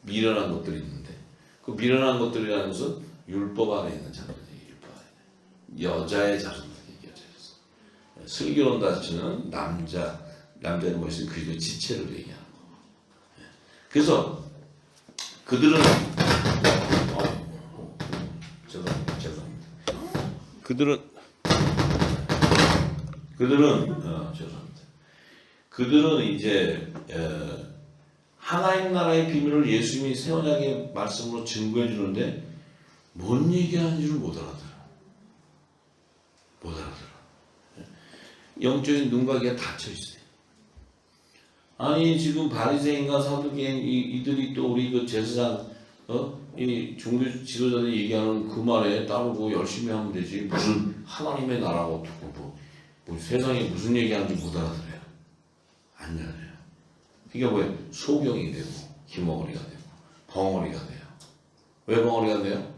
미련한 것들이 있는데 그 미련한 것들이라는 것은 율법 안에 있는 자들이 율법 안에 여자의 자손들 얘기하죠. 슬기로운 다스는 남자는 뭐지? 그 지체를 얘기하는 거. 그래서 그들은 죄송합니다. 그들은 이제 하나님 나라의 비밀을 예수님이 새 언약의 말씀으로 증거해 주는데 뭔 얘기하는지를 못 알아들어. 영적인 눈가기가 닫혀 있어요. 아니 지금 바리새인과 사두개인 이들이 또 우리 그 제사장 이 종교 지도자들이 얘기하는 그 말에 따르고 열심히 하면 되지 무슨 하나님의 나라가 어떻고 뭐 세상에 무슨 얘기하는지 못 알아들어요. 안 열려요. 이게 뭐예요? 소경이 되고 기머거리가 되고 벙어리가 돼요. 왜 벙어리가 돼요?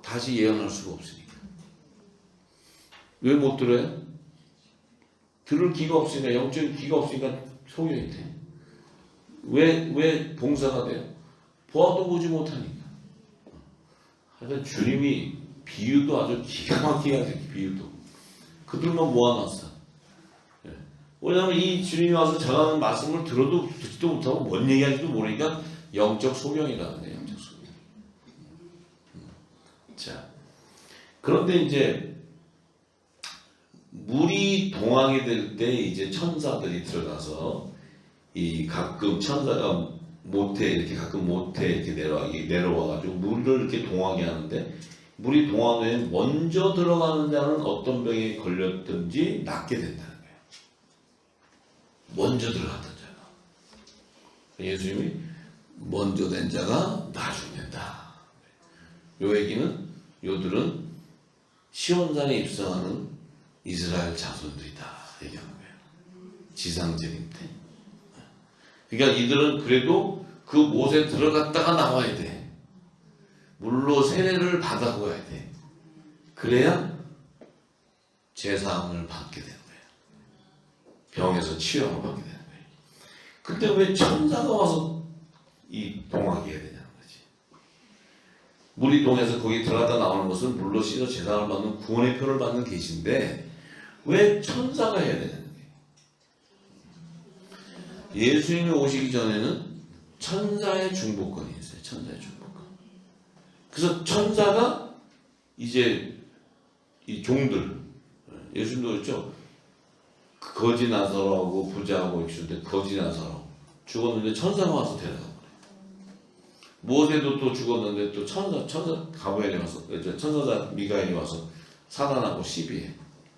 다시 예언할 수가 없으니까. 왜 못 들어요? 들을 기가 없으니까 영적인 기가 없으니까 소경이 돼. 왜 봉사가 돼요? 보아도 보지 못하니까. 하여튼 주님이 비유도 아주 기가 막히게 하죠. 비유도. 그들만 모아놨어. 왜냐하면 이 주님이 와서 전하는 말씀을 들어도 듣지도 못하고 뭔 얘기하는지도 모르니까 영적 소경이라는 거예요. 영적 소경. 자, 그런데 이제 물이 동하게 될 때 이제 천사들이 들어가서 이 가끔 천사가 가끔 모태 이렇게 내려와가지고 물을 이렇게 동하게 하는데 물이 동하면 먼저 들어가는 자는 어떤 병에 걸렸든지 낫게 된다는 거예요. 먼저 들어갔던 자가. 예수님이 먼저 된 자가 나중에 된다. 요 얘기는 요들은 시온산에 입성하는 이스라엘 자손들이다 얘기하는 거예요. 지상제림 때. 그러니까 이들은 그래도 그 못에 들어갔다가 나와야 돼. 물로 세례를 받아가야 돼. 그래야 제사함을 받게 되는 거예요. 병에서 치유함을 받게 되는 거예요. 근데 왜 천사가 와서 이 동하게 해야 되냐는 거지. 물이 동해서 거기 들어갔다 나오는 것은 물로 씻어 제사함을 받는 구원의 표를 받는 계시인데 왜 천사가 해야 되냐는 거예요. 예수님이 오시기 전에는 천사의 중보권이 있어요. 천사의 중보권. 그래서 천사가 이제 이 종들, 예수님도 그랬죠. 거지 나사로하고 부자하고 있을 때 거지 나사로 죽었는데 천사가 와서 데려가 버려요. 모세도 또 죽었는데 또 천사 가브엘이 와서 천사자 미가엘이 와서 사단하고 시비해.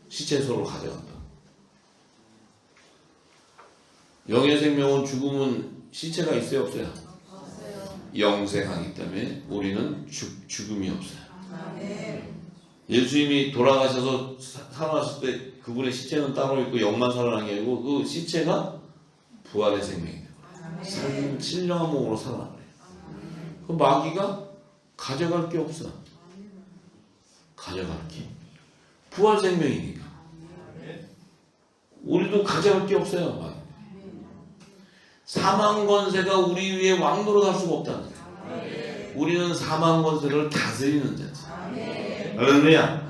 시체 서로 가져간다. 영의 생명은 죽음은 시체가 있어요, 없어요? 영생하기 때문에 우리는 죽음이 없어요. 예수님이 돌아가셔서 살아났을 때 그분의 시체는 따로 있고 영만 살아난 게 아니고 그 시체가 부활의 생명이 되고 신령한 몸으로 살아난 거예요. 그 마귀가 가져갈 게 없어. 가져갈 게 부활 생명이니까 우리도 가져갈 게 없어요. 마귀. 사망 권세가 우리 위에 왕노릇할 수가 없다는 거예요. 우리는 사망 권세를 다스리는 자지. 할렐루야.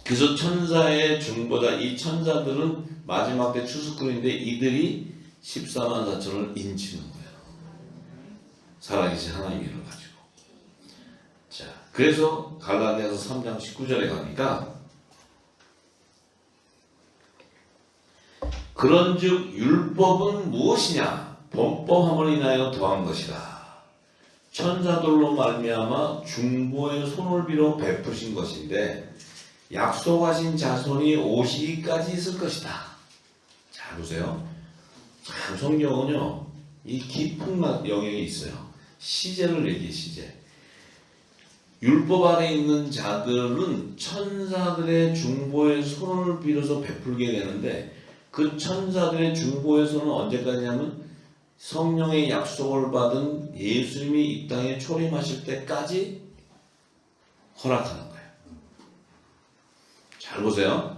그래서 천사의 중보자, 이 천사들은 마지막 때 추수꾼인데 이들이 14만 4천을 인치는 거예요. 살아계신 하나님 이름을 가지고. 자, 그래서 갈라디아서 3장 19절에 가니까 그런즉 율법은 무엇이냐? 범법함을 인하여 더한 것이라. 천사들로 말미암아 중보의 손을 빌어 베푸신 것인데 약속하신 자손이 오시기까지 있을 것이다. 자, 보세요. 참 성경은요 이 깊은 영역이 있어요. 시제를 얘기해. 시제. 율법 아래 있는 자들은 천사들의 중보의 손을 빌어서 베풀게 되는데 그 천사들의 중보의 손은 언제까지냐면 성령의 약속을 받은 예수님이 이 땅에 초림하실 때까지 허락하는 거예요. 잘 보세요.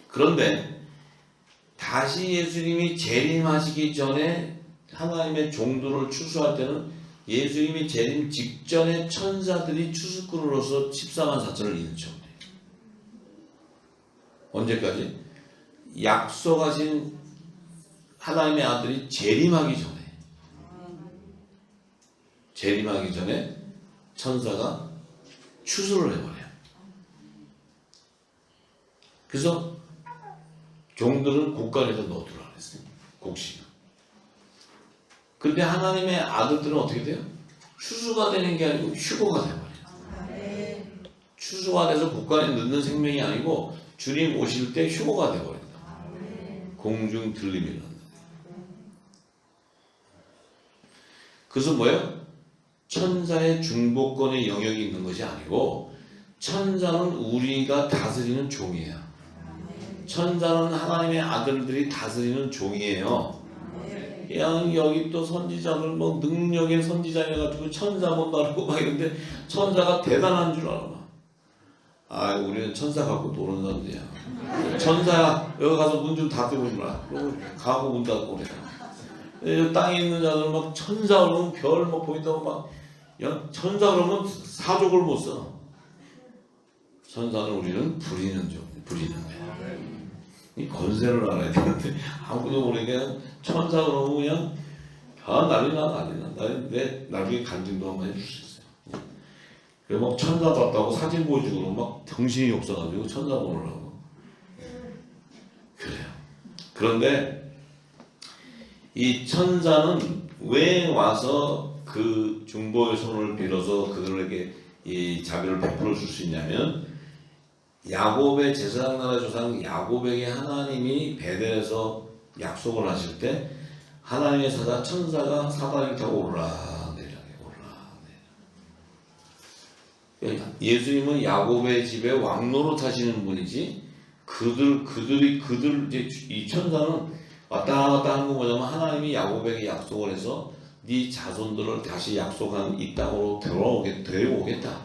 그런데 다시 예수님이 재림하시기 전에 하나님의 종들을 추수할 때는 예수님이 재림 직전에 천사들이 추수꾼으로서 14만 4천을 인쳐. 언제까지? 약속하신 하나님의 아들이 재림하기 전에 천사가 추수를 해버려요. 그래서 종들은 국간에서 넣어두라 그랬어요. 곡식. 그런데 하나님의 아들들은 어떻게 돼요? 추수가 되는 게 아니고 휴거가 돼버려요. 추수가 돼서 국간에 넣는 생명이 아니고 주님 오실 때 휴거가 돼버린다. 공중 들림이라는. 그래서 뭐예요? 천사의 중보권의 영역이 있는 것이 아니고 천사는 우리가 다스리는 종이에요. 천사는 하나님의 아들들이 다스리는 종이에요. 그냥 여기 또 선지자들 뭐 능력의 선지자여가지고 천사 본다고 막 이런데 천사가 대단한 줄 알아. 아, 우리는 천사 갖고 노는 사람들이야. 천사야, 여기 가서 문 좀 닫고 오라. 그러고 가고 문 닫고 오래. 땅에 있는 자들은 막 천사 그러면 별 뭐 보인다고 막, 야, 천사 그러면 사족을 못 써. 천사는 우리는 부리는 거야. 이 건세를 알아야 되는데, 아무도 모르게 그냥 천사 그러면 그냥, 난리나. 내 나중에 간증도 한번 해줄 수 있어요. 그리고 막 천사 봤다고 사진 보여주고 막 정신이 없어가지고 천사 보느라고. 그래요. 그런데 이 천사는 왜 와서 그 중보의 손을 빌어서 그들에게 이 자비를 베풀어 줄 수 있냐면 야곱의 제사장 나라 조상 야곱에게 하나님이 베델에서 약속을 하실 때 하나님의 사자 천사가 사다리를 타고 올라. 예수님은 야곱의 집에 왕노릇 하시는 분이지 그들이 이제 이 천사는 왔다 갔다 하는 거 뭐냐면 하나님이 야곱에게 약속을 해서 네 자손들을 다시 약속한 이 땅으로 데려오겠다.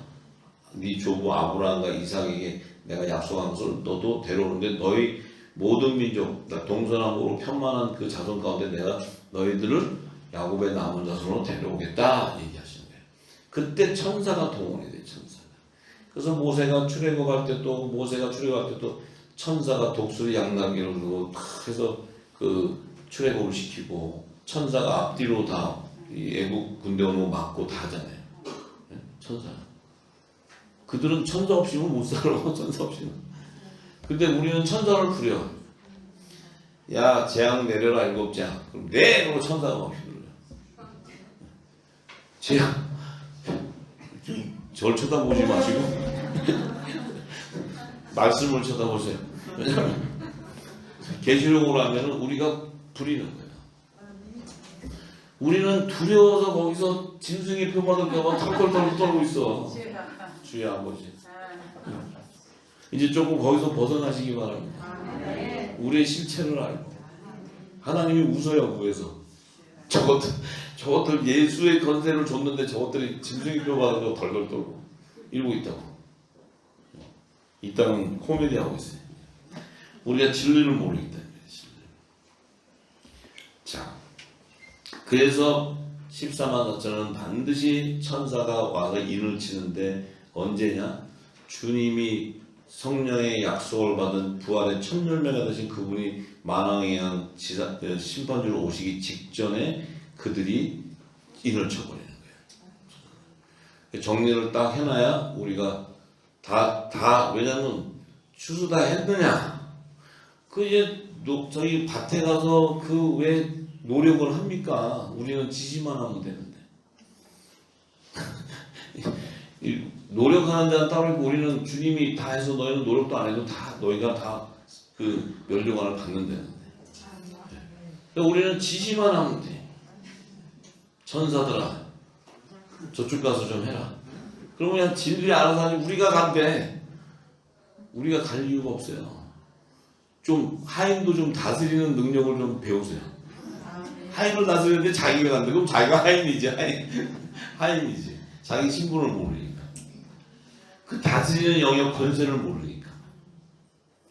네 조부 아브라함과 이삭에게 내가 약속한 것을 너도 데려오는데 너희 모든 민족 동서남북으로 편만한 그 자손 가운데 내가 너희들을 야곱의 남은 자손으로 데려오겠다 얘기하시는 거예요. 그때 천사가 동원이 돼요. 그래서 모세가 출애굽할 때 또 천사가 독수리 양날개를 들고 해서 그 출애굽을 시키고 천사가 앞뒤로 다 이 애국 군대 오는 거 막고 다 하잖아요. 천사. 그들은 천사 없이는 못 살아. 천사 없이는. 근데 우리는 천사를 부려. 야, 재앙 내려라 7장. 그럼 네! 그러고 천사가 막 휘둘러요. 재앙. 절 쳐다보지 마시고 말씀을 쳐다보세요. 왜냐하면 계시록으로 하면은 우리가 부리는 거예요. 우리는 두려워서 거기서 짐승의 표 받을까봐 털털털 떨고 있어. 주의 아버지. 이제 조금 거기서 벗어나시기 바랍니다. 우리의 실체를 알고 하나님이 웃어요. 구해서 저것들 예수의 권세를 줬는데 저것들이 짐승의 표 받으려고 덜덜 떨고 이러고 있다고. 이 땅은 코미디하고 있어요. 우리가 진리를 모르기 때문에. 자, 그래서 14만 4천은 반드시 천사가 와서 인을 치는데 언제냐? 주님이 성령의 약속을 받은 부활의 첫 열매가 되신 그분이 만왕에 의한 심판주로 오시기 직전에 그들이 인을 쳐버리는 거예요. 정리를 딱 해놔야 우리가 다 왜냐면 추수 다 했느냐? 그 이제 저희 밭에 가서 그 왜 노력을 합니까? 우리는 지시만 하면 되는데. 노력하는 자는 따로 있고 우리는 주님이 다 해서 너희는 노력도 안 해도 다 너희가 다 그 멸류관을 받는다는데. 우리는 지시만 하면 돼. 천사들아, 저쪽 가서 좀 해라. 그러면 그냥 진리 알아서 하니 우리가 간대. 우리가 갈 이유가 없어요. 좀 하인도 좀 다스리는 능력을 좀 배우세요. 하인을 다스리는데 자기가 간다. 그럼 자기가 하인이지. 하인이지. 자기 신분을 모르니까. 그 다스리는 영역 권세를 모르니까.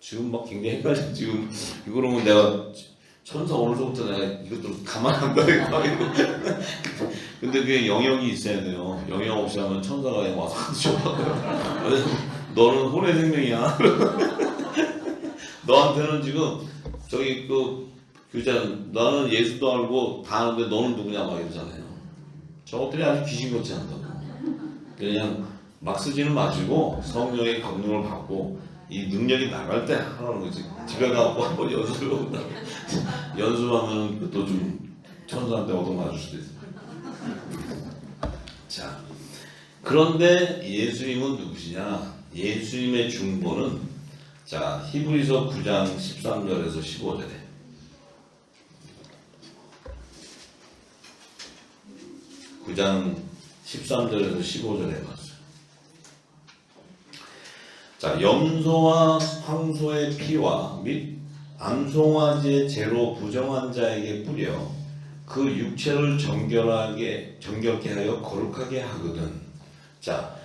지금 막 굉장히 헷갈려. 지금 이거로는 내가 천사 오늘서부터 내가 이것도 가만 안 가겠다. 근데 그게 영역이 있어야 돼요. 영역 없이 하면 천사가 와서 하죠. 너는 혼의 생명이야. 너한테는 지금 저기 그 교장 나는 예수도 알고 다 아는데 너는 누구냐 막 이러잖아요. 저것들이 아주 귀신같이 한다고. 그냥 막 쓰지는 마시고 성령의 강림을 받고 이 능력이 나갈 때 하라는 거지. 집에 가고 한번 연습을 한다. 연습하면 또 좀 천사한테 얻어맞을 수도 있어요. 자, 그런데 예수님은 누구시냐? 예수님의 중보는 자 히브리서 9장 13절에서 15절에 9장 13절에서 15절에 봤어요. 자, 염소와 황소의 피와 및 암송아지의 죄로 부정한 자에게 뿌려 그 육체를 정결케 하여 거룩하게 하거든. 자,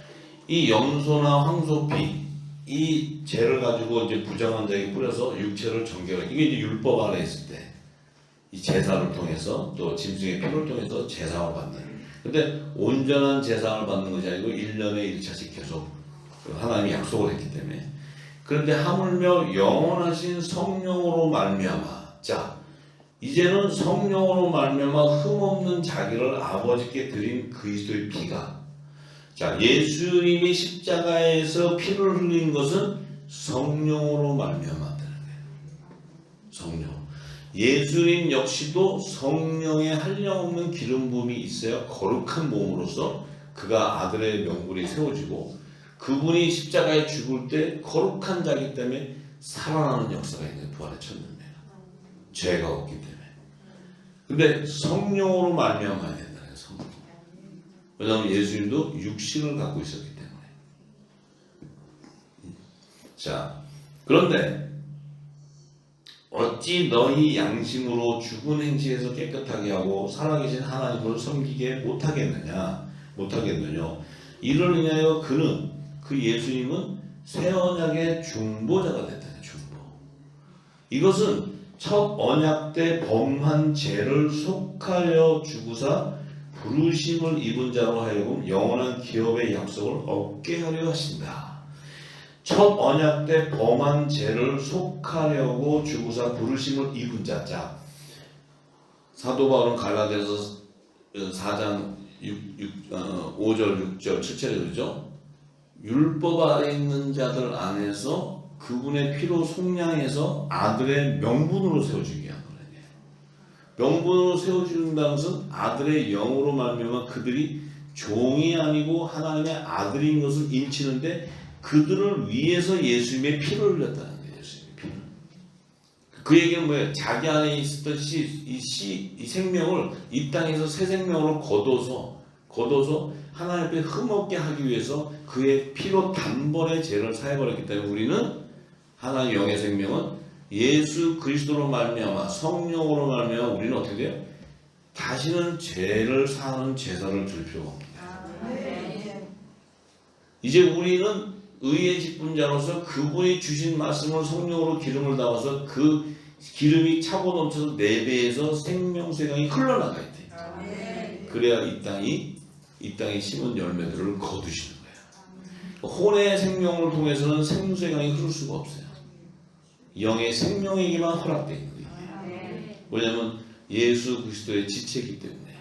이 염소나 황소 피, 이 죄를 가지고 이제 부정한 자에게 뿌려서 육체를 정결하게. 이게 이제 율법 아래 있을 때 이 제사를 통해서 또 짐승의 피를 통해서 제사를 받는. 근데 온전한 제사를 받는 것이 아니고 1년에 1차씩 계속 하나님이 약속을 했기 때문에. 그런데 하물며 영원하신 성령으로 말미암아. 자, 이제는 성령으로 말미암아 흠없는 자기를 아버지께 드린 그리스도의 피가. 자, 예수님이 십자가에서 피를 흘린 것은 성령으로 말미암았다는 거예요. 성령. 예수님 역시도 성령의 한량없는 기름 부음이 있어야 거룩한 몸으로서 그가 아들의 명분이 세워지고 그분이 십자가에 죽을 때 거룩한 자이기 때문에 살아나는 역사가 있는 부활의 첫 열매가. 죄가 없기 때문에. 근데 성령으로 말미암아야 된다는 성령. 왜냐하면 예수님도 육신을 갖고 있었기 때문에. 자, 그런데 어찌 너희 양심으로 죽은 행실에서 깨끗하게 하고 살아계신 하나님을 섬기게 못하겠느냐? 이를 인하여 그 예수님은 새 언약의 중보자가 됐다는 중보. 이것은 첫 언약 때 범한 죄를 속하여 주구사 부르심을 입은 자로 하여금 영원한 기업의 약속을 얻게 하려 하신다. 첫 언약 때 범한 죄를 속하려고 주구사 부르심을 입은 자. 자, 사도 바울은 갈라디아서 4장 5절, 6절, 7절에 그러죠. 율법 아래 있는 자들 안에서 그분의 피로 속량해서 아들의 명분으로 세워주기 위한 거예요. 명분으로 세워준다는 것은 아들의 영으로 말미암아 그들이 종이 아니고 하나님의 아들인 것을 인치는데 그들을 위해서 예수님의 피를 흘렸다는 거예요. 예수님의 피를. 그 얘기는 뭐예요? 자기 안에 있었던 이 생명을 이 땅에서 새 생명으로 거둬서 하나님 앞에 흠없게 하기 위해서 그의 피로 단번에 죄를 사해버렸기 때문에 우리는 하나님 영의 생명은 예수 그리스도로 말미암아 성령으로 말미암아 우리는 어떻게 돼요? 다시는 죄를 사하는 제사를 드릴 필요가 없습니다. 이제 우리는 의의 직분자로서 그분이 주신 말씀을 성령으로 기름을 담아서 그 기름이 차고 넘쳐서 내 배에서 생명수강이 흘러나가야 돼. 그래야 이 땅이 심은 열매들을 거두시는 거예요. 혼의 생명을 통해서는 생수강이 흐를 수가 없어요. 영의 생명에게만 허락되어 있는 거예요. 왜냐하면 예수 그리스도의 지체이기 때문에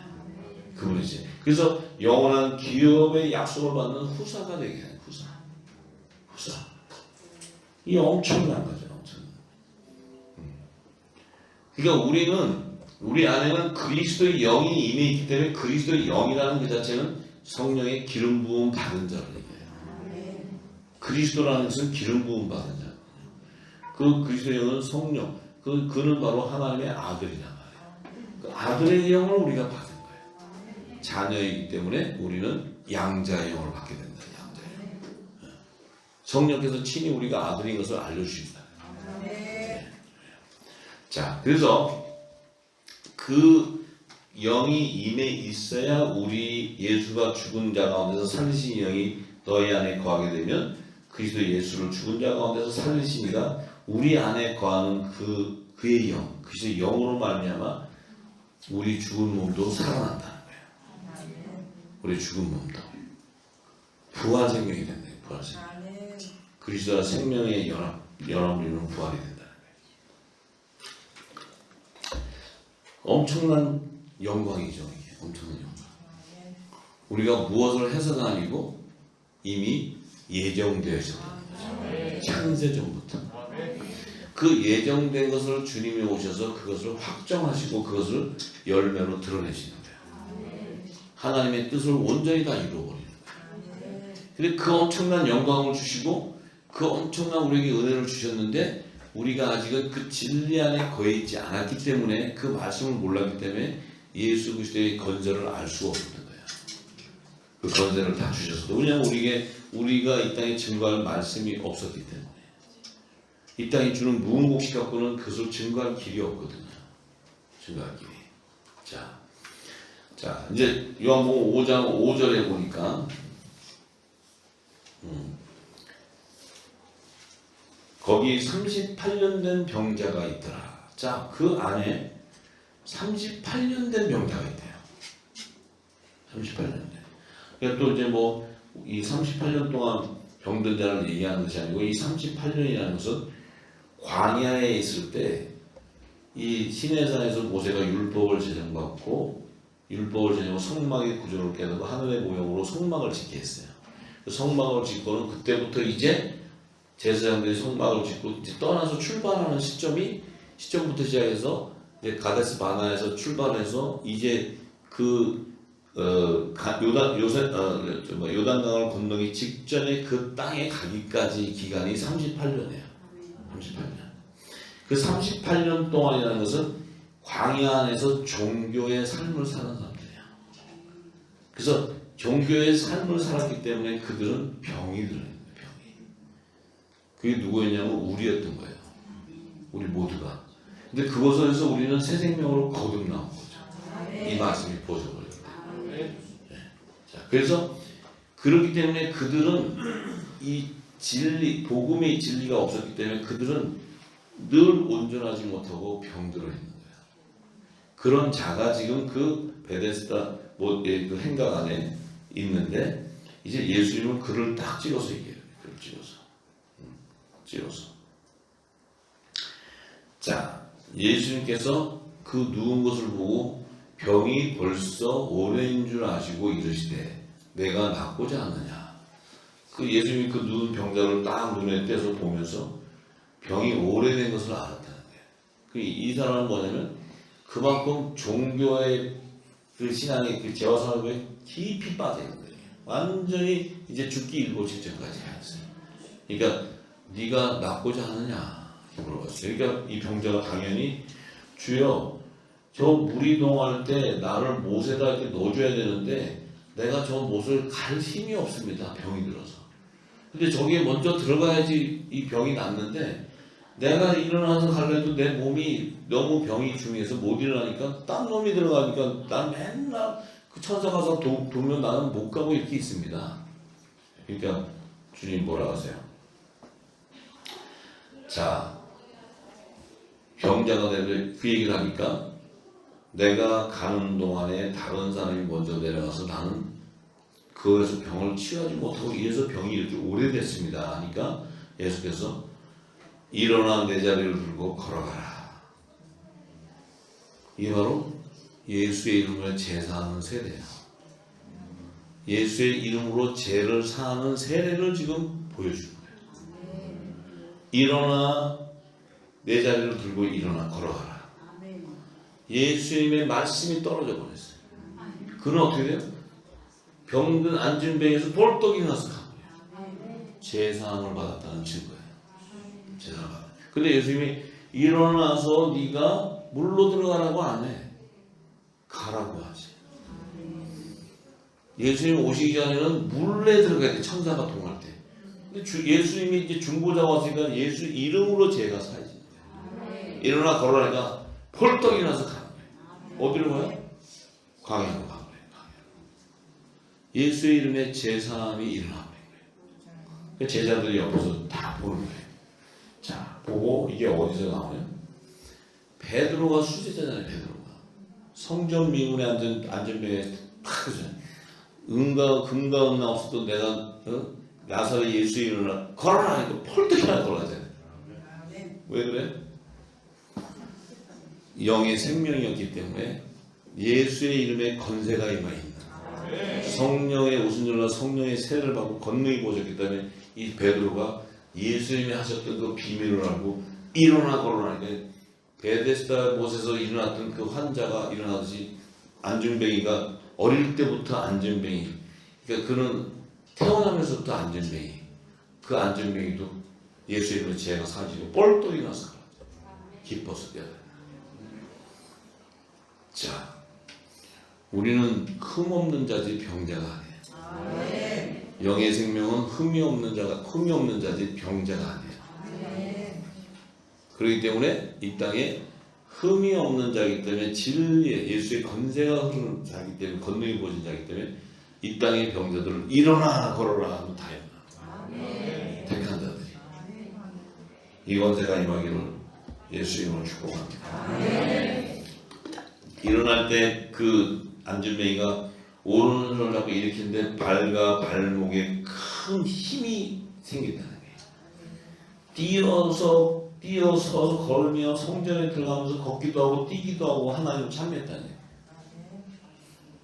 그분이지. 그래서 영원한 기업의 약속을 받는 후사가 되게 해요. 후사. 이게 엄청난 거죠. 엄청난. 그러니까 우리 안에는 그리스도의 영이 임해 있기 때문에 그리스도의 영이라는 그 자체는 성령의 기름 부음 받은 자를 얘기해요. 그리스도라는 것은 기름 부음 받은 자. 그 그리스도의 영은 성령. 그는 바로 하나님의 아들이란 말이에요. 그 아들의 영을 우리가 받은 거예요. 자녀이기 때문에 우리는 양자의 영을 받게 된다. 성령께서 친히 우리가 아들인 것을 알려주신다. 네. 자, 그래서 그 영이 임해 있어야 우리 예수가 죽은 자 가운데서 살리신 영이 너희 안에 거하게 되면 그리스도 예수를 죽은 자 가운데서 살리신 이가 우리 안에 거하는 그의 영, 그리스도의 영으로 말미암아 우리 죽은 몸도 살아난다는 거예요. 우리 죽은 몸도 부활 생명이 된다. 부활 생명. 그리스도와 생명의 연합을 이루는 부활이 된다는 거예요. 엄청난 영광이죠. 이게 엄청난 영광. 우리가 무엇을 해서가 아니고 이미 예정되어져 있는 거죠. 창세전부터. 그 예정된 것을 주님이 오셔서 그것을 확정하시고 그것을 열매로 드러내시는 거예요. 하나님의 뜻을 온전히 다 이루어버리는 거예요. 근데 그 엄청난 영광을 주시고 그 엄청난 우리에게 은혜를 주셨는데 우리가 아직은 그 진리 안에 거해 있지 않았기 때문에 그 말씀을 몰랐기 때문에 예수 그리스도의 건설을 알 수가 없는 거예요. 그 건설을 다 주셨어도 왜냐하면 우리가 이 땅에 증거할 말씀이 없었기 때문에 이 땅이 주는 무응곡식 갖고는 그것을 증거할 길이 없거든요. 증거할 길이. 자 이제 요한복음 5장 5절에 보니까 거기 38년 된 병자가 있더라. 자, 그 안에 38년 된 병자가 있대요. 38년 된. 그러니까 또 이제 이 38년 동안 병든 자를 얘기하는 것이 아니고 이 38년이라는 것은 광야에 있을 때 이 시내산에서 모세가 율법을 제정받고 율법을 제정하고 성막의 구조를 깨닫고 하늘의 모형으로 성막을 짓게 했어요. 그 성막을 짓고는 그때부터 이제 제사장들이 성막을 짓고 이제 떠나서 출발하는 시점부터 시작해서 이제 가데스 바나에서 출발해서 이제 요단강을 건너기 직전에 그 땅에 가기까지 기간이 38년이에요. 38년. 그 38년 동안이라는 것은 광야 안에서 종교의 삶을 사는 사람들이에요. 그래서 종교의 삶을 살았기 때문에 그들은 병이 들어요. 그게 누구였냐면 우리였던 거예요. 우리 모두가. 근데 그것에서 우리는 새 생명으로 거듭나온 거죠. 이 말씀이 보여줘버려요. 네. 자, 그래서 그렇기 때문에 그들은 이 진리, 복음의 진리가 없었기 때문에 그들은 늘 온전하지 못하고 병들어 있는 거예요. 그런 자가 지금 그 베데스다 그 행각 안에 있는데 이제 예수님은 그를 딱 찍어서 얘기해요. 그를 찍어서. 자, 예수님께서 그 누운 것을 보고 병이 벌써 오래인 줄 아시고 이르시되 내가 낫고자 하느냐. 그 예수님이 그 누운 병자를 딱 눈에 떼서 보면서 병이 오래된 것을 알았다는 거예요. 이 사람은 뭐냐면 그만큼 종교의 그 신앙의 그 재화산업에 깊이 빠져 있는 거예요. 완전히 이제 죽기 일보 직전까지 갔어요. 그러니까 네가 낫고자 하느냐 물어봤어요. 그러니까 이 병자가 당연히 주여 저 물 이동할 때 나를 못에다 이렇게 넣어줘야 되는데 내가 저 못을 갈 힘이 없습니다. 병이 들어서. 근데 저기에 먼저 들어가야지 이 병이 낫는데 내가 일어나서 가려도 내 몸이 너무 병이 중해서 못 일어나니까 딴 놈이 들어가니까 난 맨날 그 천사 가서 도면 나는 못 가고 이렇게 있습니다. 그러니까 주님 뭐라 하세요? 자, 병자가 그 얘기를 하니까 내가 가는 동안에 다른 사람이 먼저 내려가서 나는 그거에서 병을 치유하지 못하고 이래서 병이 이렇게 오래됐습니다. 하니까 예수께서 일어나 내 자리를 들고 걸어가라. 이게 바로 예수의 이름으로 제사하는 세례야. 예수의 이름으로 죄를 사하는 세례를 지금 보여주는 거예요. 일어나 내 자리를 들고 일어나 걸어가라. 예수님의 말씀이 떨어져 버렸어요. 그는 어떻게 돼요? 병든 앉은 배에서 벌떡 일어나서 간 거예요. 제사함을 받았다는 증거예요. 제사함을 받았다. 근데 예수님이 일어나서 네가 물로 들어가라고 안 해. 가라고 하지. 예수님 오시기 전에는 물에 들어가야 돼. 천사가 동할 때. 근데 예수님이 이제 중보자가 왔으니까 예수 이름으로 죄가 사해지는 거예요. 일어나 걸어라니까 벌떡 일어나서 가는 거예요. 어디로 가요? 광야로 가는 거예요. 예수의 이름에 제사함이 일어나는 거예요. 제자들이 옆에서 다 보는 거예요. 자, 보고 이게 어디서 나오냐? 베드로가 수제자잖아요. 베드로가 성전 미문에 앉은 배에 탁 은과 금과 은나 없어도 내가 나사렛 예수 이름을 걸어라 하니까 펄떡 일어나 걸어가잖아요. 왜 그래? 영의 생명이었기 때문에 예수의 이름에 건세가 임하 있는 성령의 오순절날 성령의 세례를 받고 권능이 부어졌기 때문에 이 베드로가 예수님이 하셨던 그 비밀을 알고 일어나 걸어라니까 베데스다 못에서 일어났던 그 환자가 일어나듯이 안중뱅이가 어릴 때부터 안중뱅이, 그러니까 그는 태어나면서부터 안중뱅이, 그 안중뱅이도 예수 이름으로 죄가 사지고 뻘떡 일어나서 기뻐서 뛰어요. 자, 우리는 흠없는 자지 병자가 아니에요. 영의 생명은 흠이 없는 자지 병자가 아니에요. 그렇기 때문에 이 땅에 흠이 없는 자이기 때문에 진리의 예수의 건세가 흐르는 자이기 때문에 권능이 부어진 자이기 때문에 이 땅의 병자들을 일어나 걸어라 하면 다 일어나. 택한 자들이 이 권세가 임하기를 예수 이름으로 축복합니다. 일어날 때 그 안전뱅이가 오른손을 잡고 일으키는데 발과 발목에 큰 힘이 생긴다는 거예요. 뛰어서서 걸으며 성전에 들어가면서 걷기도 하고 뛰기도 하고 하나님 참여했다는 거예요.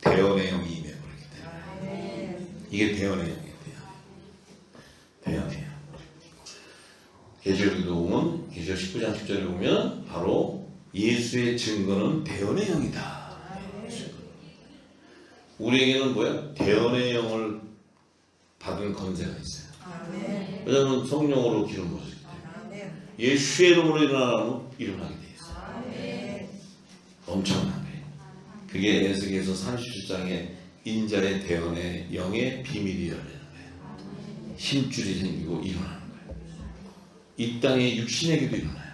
대언의 영이 임해버리기 때문에 이게 대언의 영이에요. 대언이에요. 계시록에도 보면 계시록 19장 10절에 보면 바로 예수의 증거는 대언의 영이다. 우리에게는 뭐야? 대언의 영을 받은 건세가 있어요. 왜냐하면 성령으로 기름 부어졌기 때문에 예수의 이름으로 일어나면 일어나게 돼 있어요. 엄청난 거예요. 그게 에스겔서 37장의 인자의 대언의 영의 비밀이 열리는 거예요. 힘줄이 생기고 일어나는 거예요. 이 땅에 육신에게도 일어나요.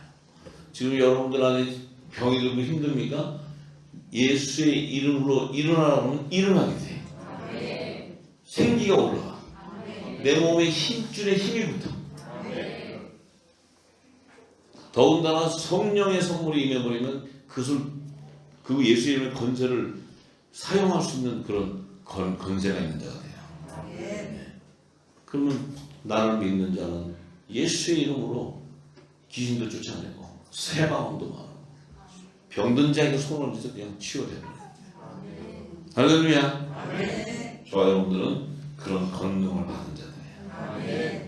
지금 여러분들 안에 병이 들고 힘듭니까? 예수의 이름으로 일어나면 일어나게 돼. 생기가 올라가. 내 몸에 힘줄에 힘이 붙어. 더군다나 성령의 선물이 임해버리면 그 예수의 이름의 건세를 사용할 수 있는 그런 건세가 있는 자가 돼요. 네. 그러면 나를 믿는 자는 예수의 이름으로 귀신도 쫓아내고 세방언도 많고 병든 자에게 손을 얹어서 그냥 치유되는 할렐루야. 저와 여러분들은 그런 권능을 받은 자들이에요.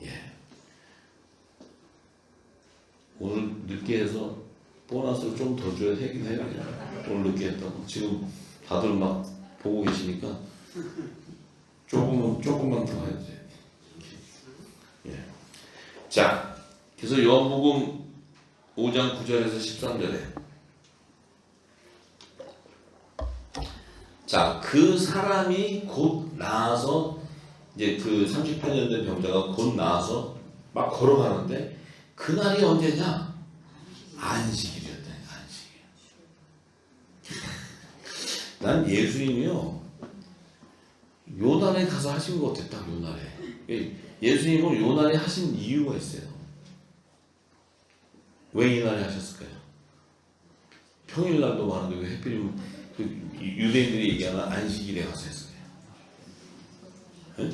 예. 오늘 늦게 해서 보너스를 좀 더 줘야 되긴 해요. 오늘 늦게 했다고. 지금 다들 막 보고 계시니까 조금만 더 해야 돼. 예. 자, 그래서 요한복음 5장 9절에서 13절에 자, 그 사람이 곧 나아서 이제 그 38년 된 병자가 곧 나아서 막 걸어가는데 그날이 언제냐? 안식일이었다. 안식일. 난 예수님이요 요단에 가서 하신 것 같아. 딱 요날에. 예수님은 요날에 하신 이유가 있어요. 왜 이날에 하셨을까요? 평일날도 많은데 왜 하필이면 그 유대인들이 얘기하는 안식일에 가서 했어요? 네?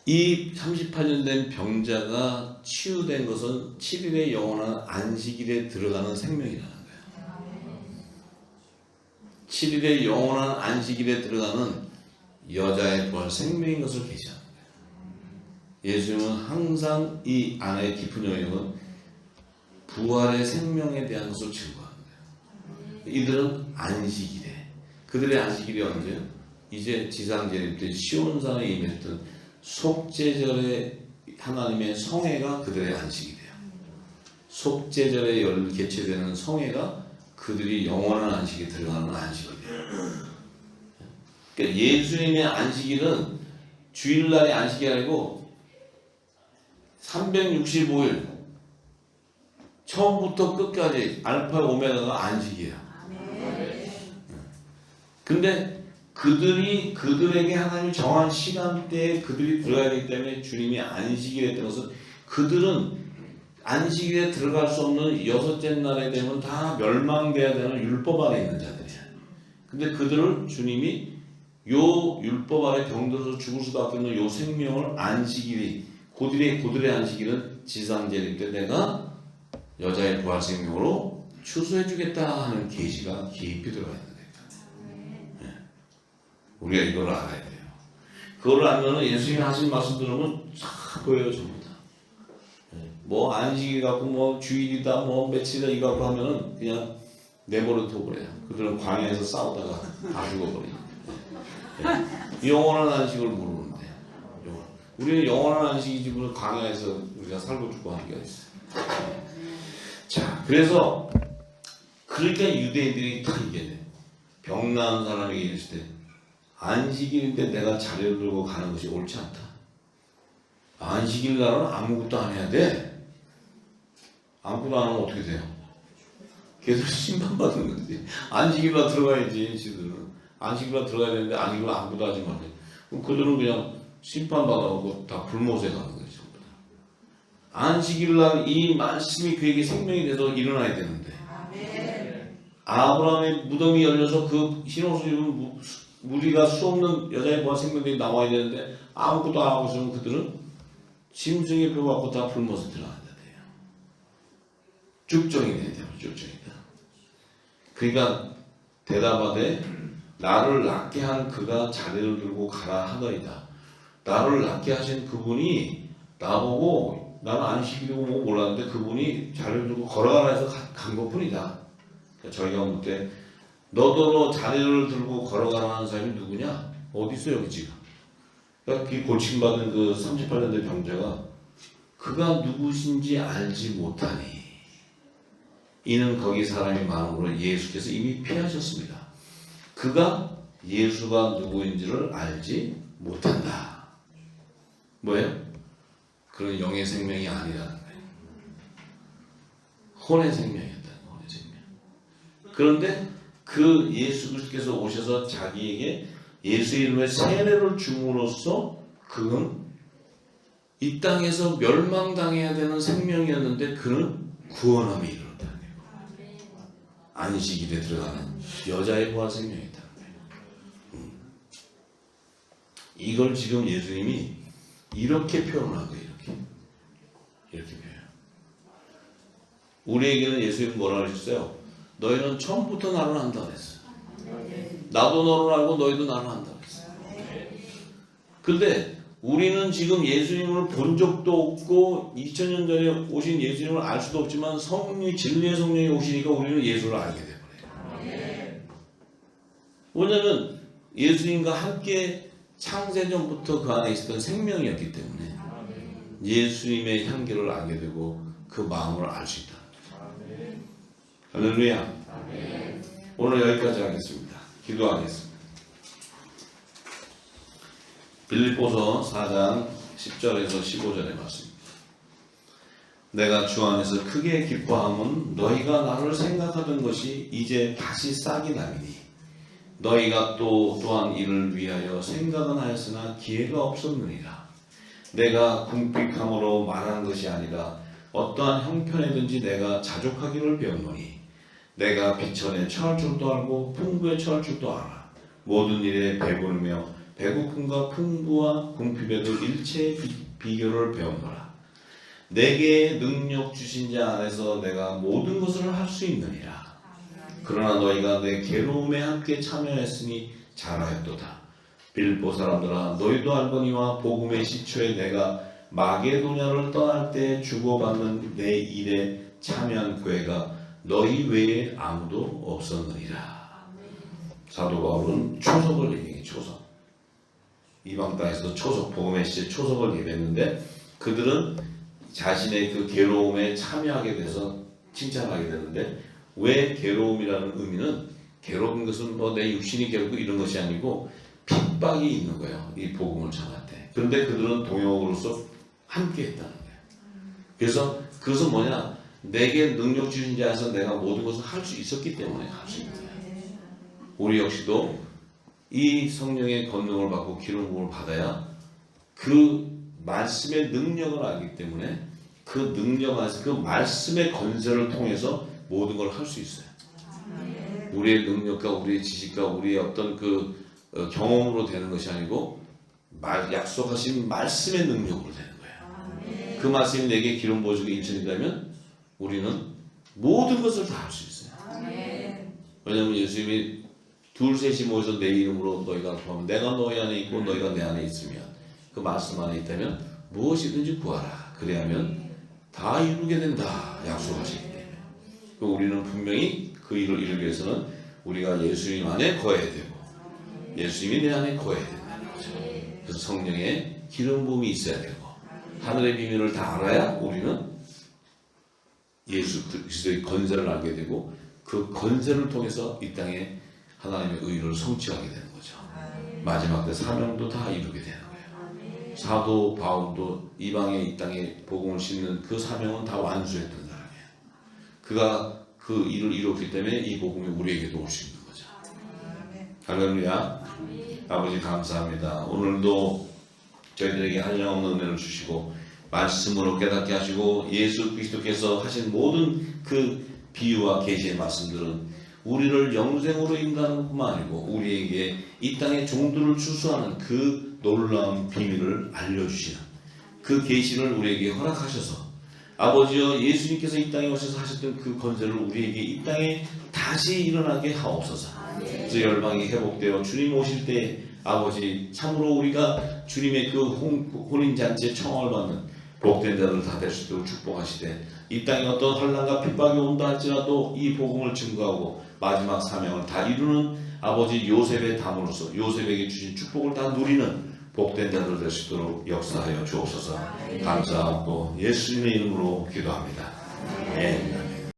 이 38년 된 병자가 치유된 것은 7일의 영원한 안식일에 들어가는 생명이라는 거예요. 7일의 영원한 안식일에 들어가는 여자의 부활 생명인 것을 계시하는 거예요. 예수님은 항상 이 안에 깊은 영역은 부활의 생명에 대한 것을 증거하는 거예요. 이들은 안식일에, 그들의 안식일이 언제요? 이제 지상재림 때 시온산에 임했던 속죄절에 하나님의 성회가 그들의 안식이래요. 속죄절에 개최되는 성회가 그들이 영원한 안식에 들어가는 안식이래요. 그러니까 예수님의 안식일은 주일날의 안식이 아니고 365일 처음부터 끝까지 알파 오메가가 안식이에요. 근데 그들에게 하나님이 정한 시간대에 그들이 들어가야 되기 때문에 주님이 안식일에 했던 것은 그들은 안식일에 들어갈 수 없는 여섯째 날에 되면 다 멸망돼야 되는 율법 아래 있는 자들이야. 근데 그들을 주님이 요 율법 아래 병들어서 죽을 수밖에 없는 요 생명을 안식일이 그들의 안식일은 지상재림 때 내가 여자의 부활 생명으로 추수해 주겠다 하는 계시가 깊이 들어가 있는 거예요. 우리가 이걸 알아야 돼요. 그걸 알면 예수님이 하신 말씀 들으면 다 보여요, 전부 다. 뭐 안식일 갖고 뭐 주일이다, 뭐 며칠이다 이거 갖고 하면은 그냥 내버려 둬버려요. 그들은 광야에서 싸우다가 다 죽어버려요. 영원한 안식을 모르는데, 우리는 영원한 안식이지 뭐 광야에서 우리가 살고 죽고 하는 게 있어요. 자, 그래서 그러니까 유대인들이 다 이게 병 나은 사람에게 이랬을 때. 안식일인데 내가 자리를 들고 가는 것이 옳지 않다. 안식일 날은 아무것도 안 해야 돼. 아무것도 안 하면 어떻게 돼요? 계속 심판받는 건지. 안식일 날 들어가야지. 지들은 안식일 날 들어가야 되는데 안식일 날 아무것도 하지 말래. 그럼 그들은 그냥 심판받아오고 다 불못에 가는 거지. 안식일 날 이 말씀이 그에게 생명이 돼서 일어나야 되는데 아브라함의 무덤이 열려서 그 흰옷을 입은 무리가 수없는 여자의 부활 생명들이 나와야 되는데 아무것도 안 하고 있으면 그들은 짐승의 뼈 갖고 다 불못에 들어간다. 쭉정이 돼야 돼요. 쭉정이다. 그러니까 대답하되 나를 낫게 한 그가 자리를 들고 가라 하더이다. 나를 낫게 하신 그분이 나보고 나는 안식일이고 뭐 몰랐는데 그분이 자리를 들고 걸어가라 해서 간 것뿐이다. 그러니까 저희가 볼 때 너더러 자리를 들고 걸어가라는 사람이 누구냐? 어디 있어 여기 지금? 그러니까 그 고침받은 그 38년 된 병자가 그가 누구신지 알지 못하니 이는 거기 사람이 많음으로 예수께서 이미 피하셨습니다. 그가 예수가 누구인지를 알지 못한다. 뭐예요? 그런 영의 생명이 아니라는 거예요. 혼의 생명이었다는 거예요. 혼의 생명. 그런데 그 예수 그리스도께서 오셔서 자기에게 예수의 이름의 세례를 줌으로써 그는 이 땅에서 멸망당해야 되는 생명이었는데 그는 구원함에 이르렀다는 거예요. 안식일에 들어가는 여자의 부활 생명이었다는 거예요. 이걸 지금 예수님이 이렇게 표현한 거예요. 이렇게 표현. 우리에게는 예수님은 뭐라고 하셨어요? 너희는 처음부터 나를 안다고 했어요. 나도 너를 알고 너희도 나를 안다고 했어요. 근데 우리는 지금 예수님을 본 적도 없고 2000년 전에 오신 예수님을 알 수도 없지만 성령이 진리의 성령이 오시니까 우리는 예수를 알게 돼버려요. 왜냐하면 예수님과 함께 창세전부터 그 안에 있었던 생명이었기 때문에 예수님의 향기를 알게 되고 그 마음을 알 수 있다. 할렐루야. 오늘 여기까지 하겠습니다. 기도하겠습니다. 빌립보서 4장 10절에서 15절의 말씀입니다. 내가 주 안에서 크게 기뻐함은 너희가 나를 생각하던 것이 이제 다시 싹이 나리니 너희가 또한 이를 위하여 생각은 하였으나 기회가 없었느니라. 내가 궁핍함으로 말한 것이 아니라 어떠한 형편에든지 내가 자족하기를 배우노니 내가 비천에 처할 줄도 알고 풍부에 처할 줄도 알아. 모든 일에 배부르며 배고픔과 풍부와 궁핍에도 일체의 비교를 배우노라. 내게 능력 주신 자 안에서 내가 모든 것을 할 수 있느니라. 그러나 너희가 내 괴로움에 함께 참여했으니 잘하였도다. 빌립보 사람들아 너희도 알거니와 복음의 시초에 내가 마게도냐를 떠날 때 주고받는 내 일에 참여한 교회가 너희 외에 아무도 없었느니라. 사도 바울은 초석을 얘기해. 초석. 이방 땅에서도 초석, 복음의 시초에 초석을 예배했는데 그들은 자신의 그 괴로움에 참여하게 돼서 칭찬하게 되는데, 왜 괴로움이라는 의미는 괴로운 것은 뭐 내 육신이 괴롭고 이런 것이 아니고 핍박이 있는 거예요. 이 복음을 전할 때. 그런데 그들은 동역으로서 함께 했다는 거예요. 그래서 그것은 뭐냐? 내게 능력 주신 자에서 내가 모든 것을 할 수 있었기 때문에 할 수 있는 거예요. 우리 역시도 이 성령의 권능을 받고 기름 부음을 받아야 그 말씀의 능력을 알기 때문에 그 능력 안에서 그 말씀의 건설을 통해서 모든 걸 할 수 있어요. 우리의 능력과 우리의 지식과 우리의 어떤 그 경험으로 되는 것이 아니고 약속하신 말씀의 능력으로 되는 거예요. 그 말씀이 내게 기름 부어주고 인천이라면 우리는 모든 것을 다 할 수 있어요. 왜냐하면 예수님이 둘 셋이 모여서 내 이름으로 너희가 구하면 내가 너희 안에 있고 너희가 내 안에 있으면, 그 말씀 안에 있다면 무엇이든지 구하라. 그래야면 다 이루게 된다. 약속하시기 때문에. 우리는 분명히 그 일을 이루기 위해서는 우리가 예수님 안에 거해야 되고 예수님이 내 안에 거해야 된다는 거죠. 그래서 성령의 기름 부음이 있어야 되고 하늘의 비밀을 다 알아야 우리는 예수 그리스도의 건설을 알게 되고 그 건설을 통해서 이 땅에 하나님의 의를 성취하게 되는 거죠. 마지막 때 사명도 다 이루게 되는 거예요. 사도 바울도 이방의 이 땅에 복음을 싣는 그 사명은 다 완수했던 사람이에요. 그가 그 일을 이뤘기 때문에 이 복음이 우리에게도 올 수 있는 거죠. 할렐루야. 아버지 감사합니다. 오늘도 저희들에게 한량없는 은혜를 주시고 말씀으로 깨닫게 하시고 예수 그리스도께서 하신 모든 그 비유와 계시의 말씀들은 우리를 영생으로 인도하는 것뿐만 아니고 우리에게 이 땅에 종들을 추수하는 그 놀라운 비밀을 알려주시는 그 계시를 우리에게 허락하셔서 아버지여 예수님께서 이 땅에 오셔서 하셨던 그 건설을 우리에게 이 땅에 다시 일어나게 하옵소서. 그 열방이 회복되어 주님 오실 때 아버지 참으로 우리가 주님의 그 혼인잔치에 청함을 받는 복된 자들 다 될 수 있도록 축복하시되 이 땅에 어떤 환난과 핍박이 온다 할지라도 이 복음을 증거하고 마지막 사명을 다 이루는 아버지 요셉의 담으로서 요셉에게 주신 축복을 다 누리는 복된 자들 될 수 있도록 역사하여 주옵소서. 감사하고 예수님의 이름으로 기도합니다. 아멘.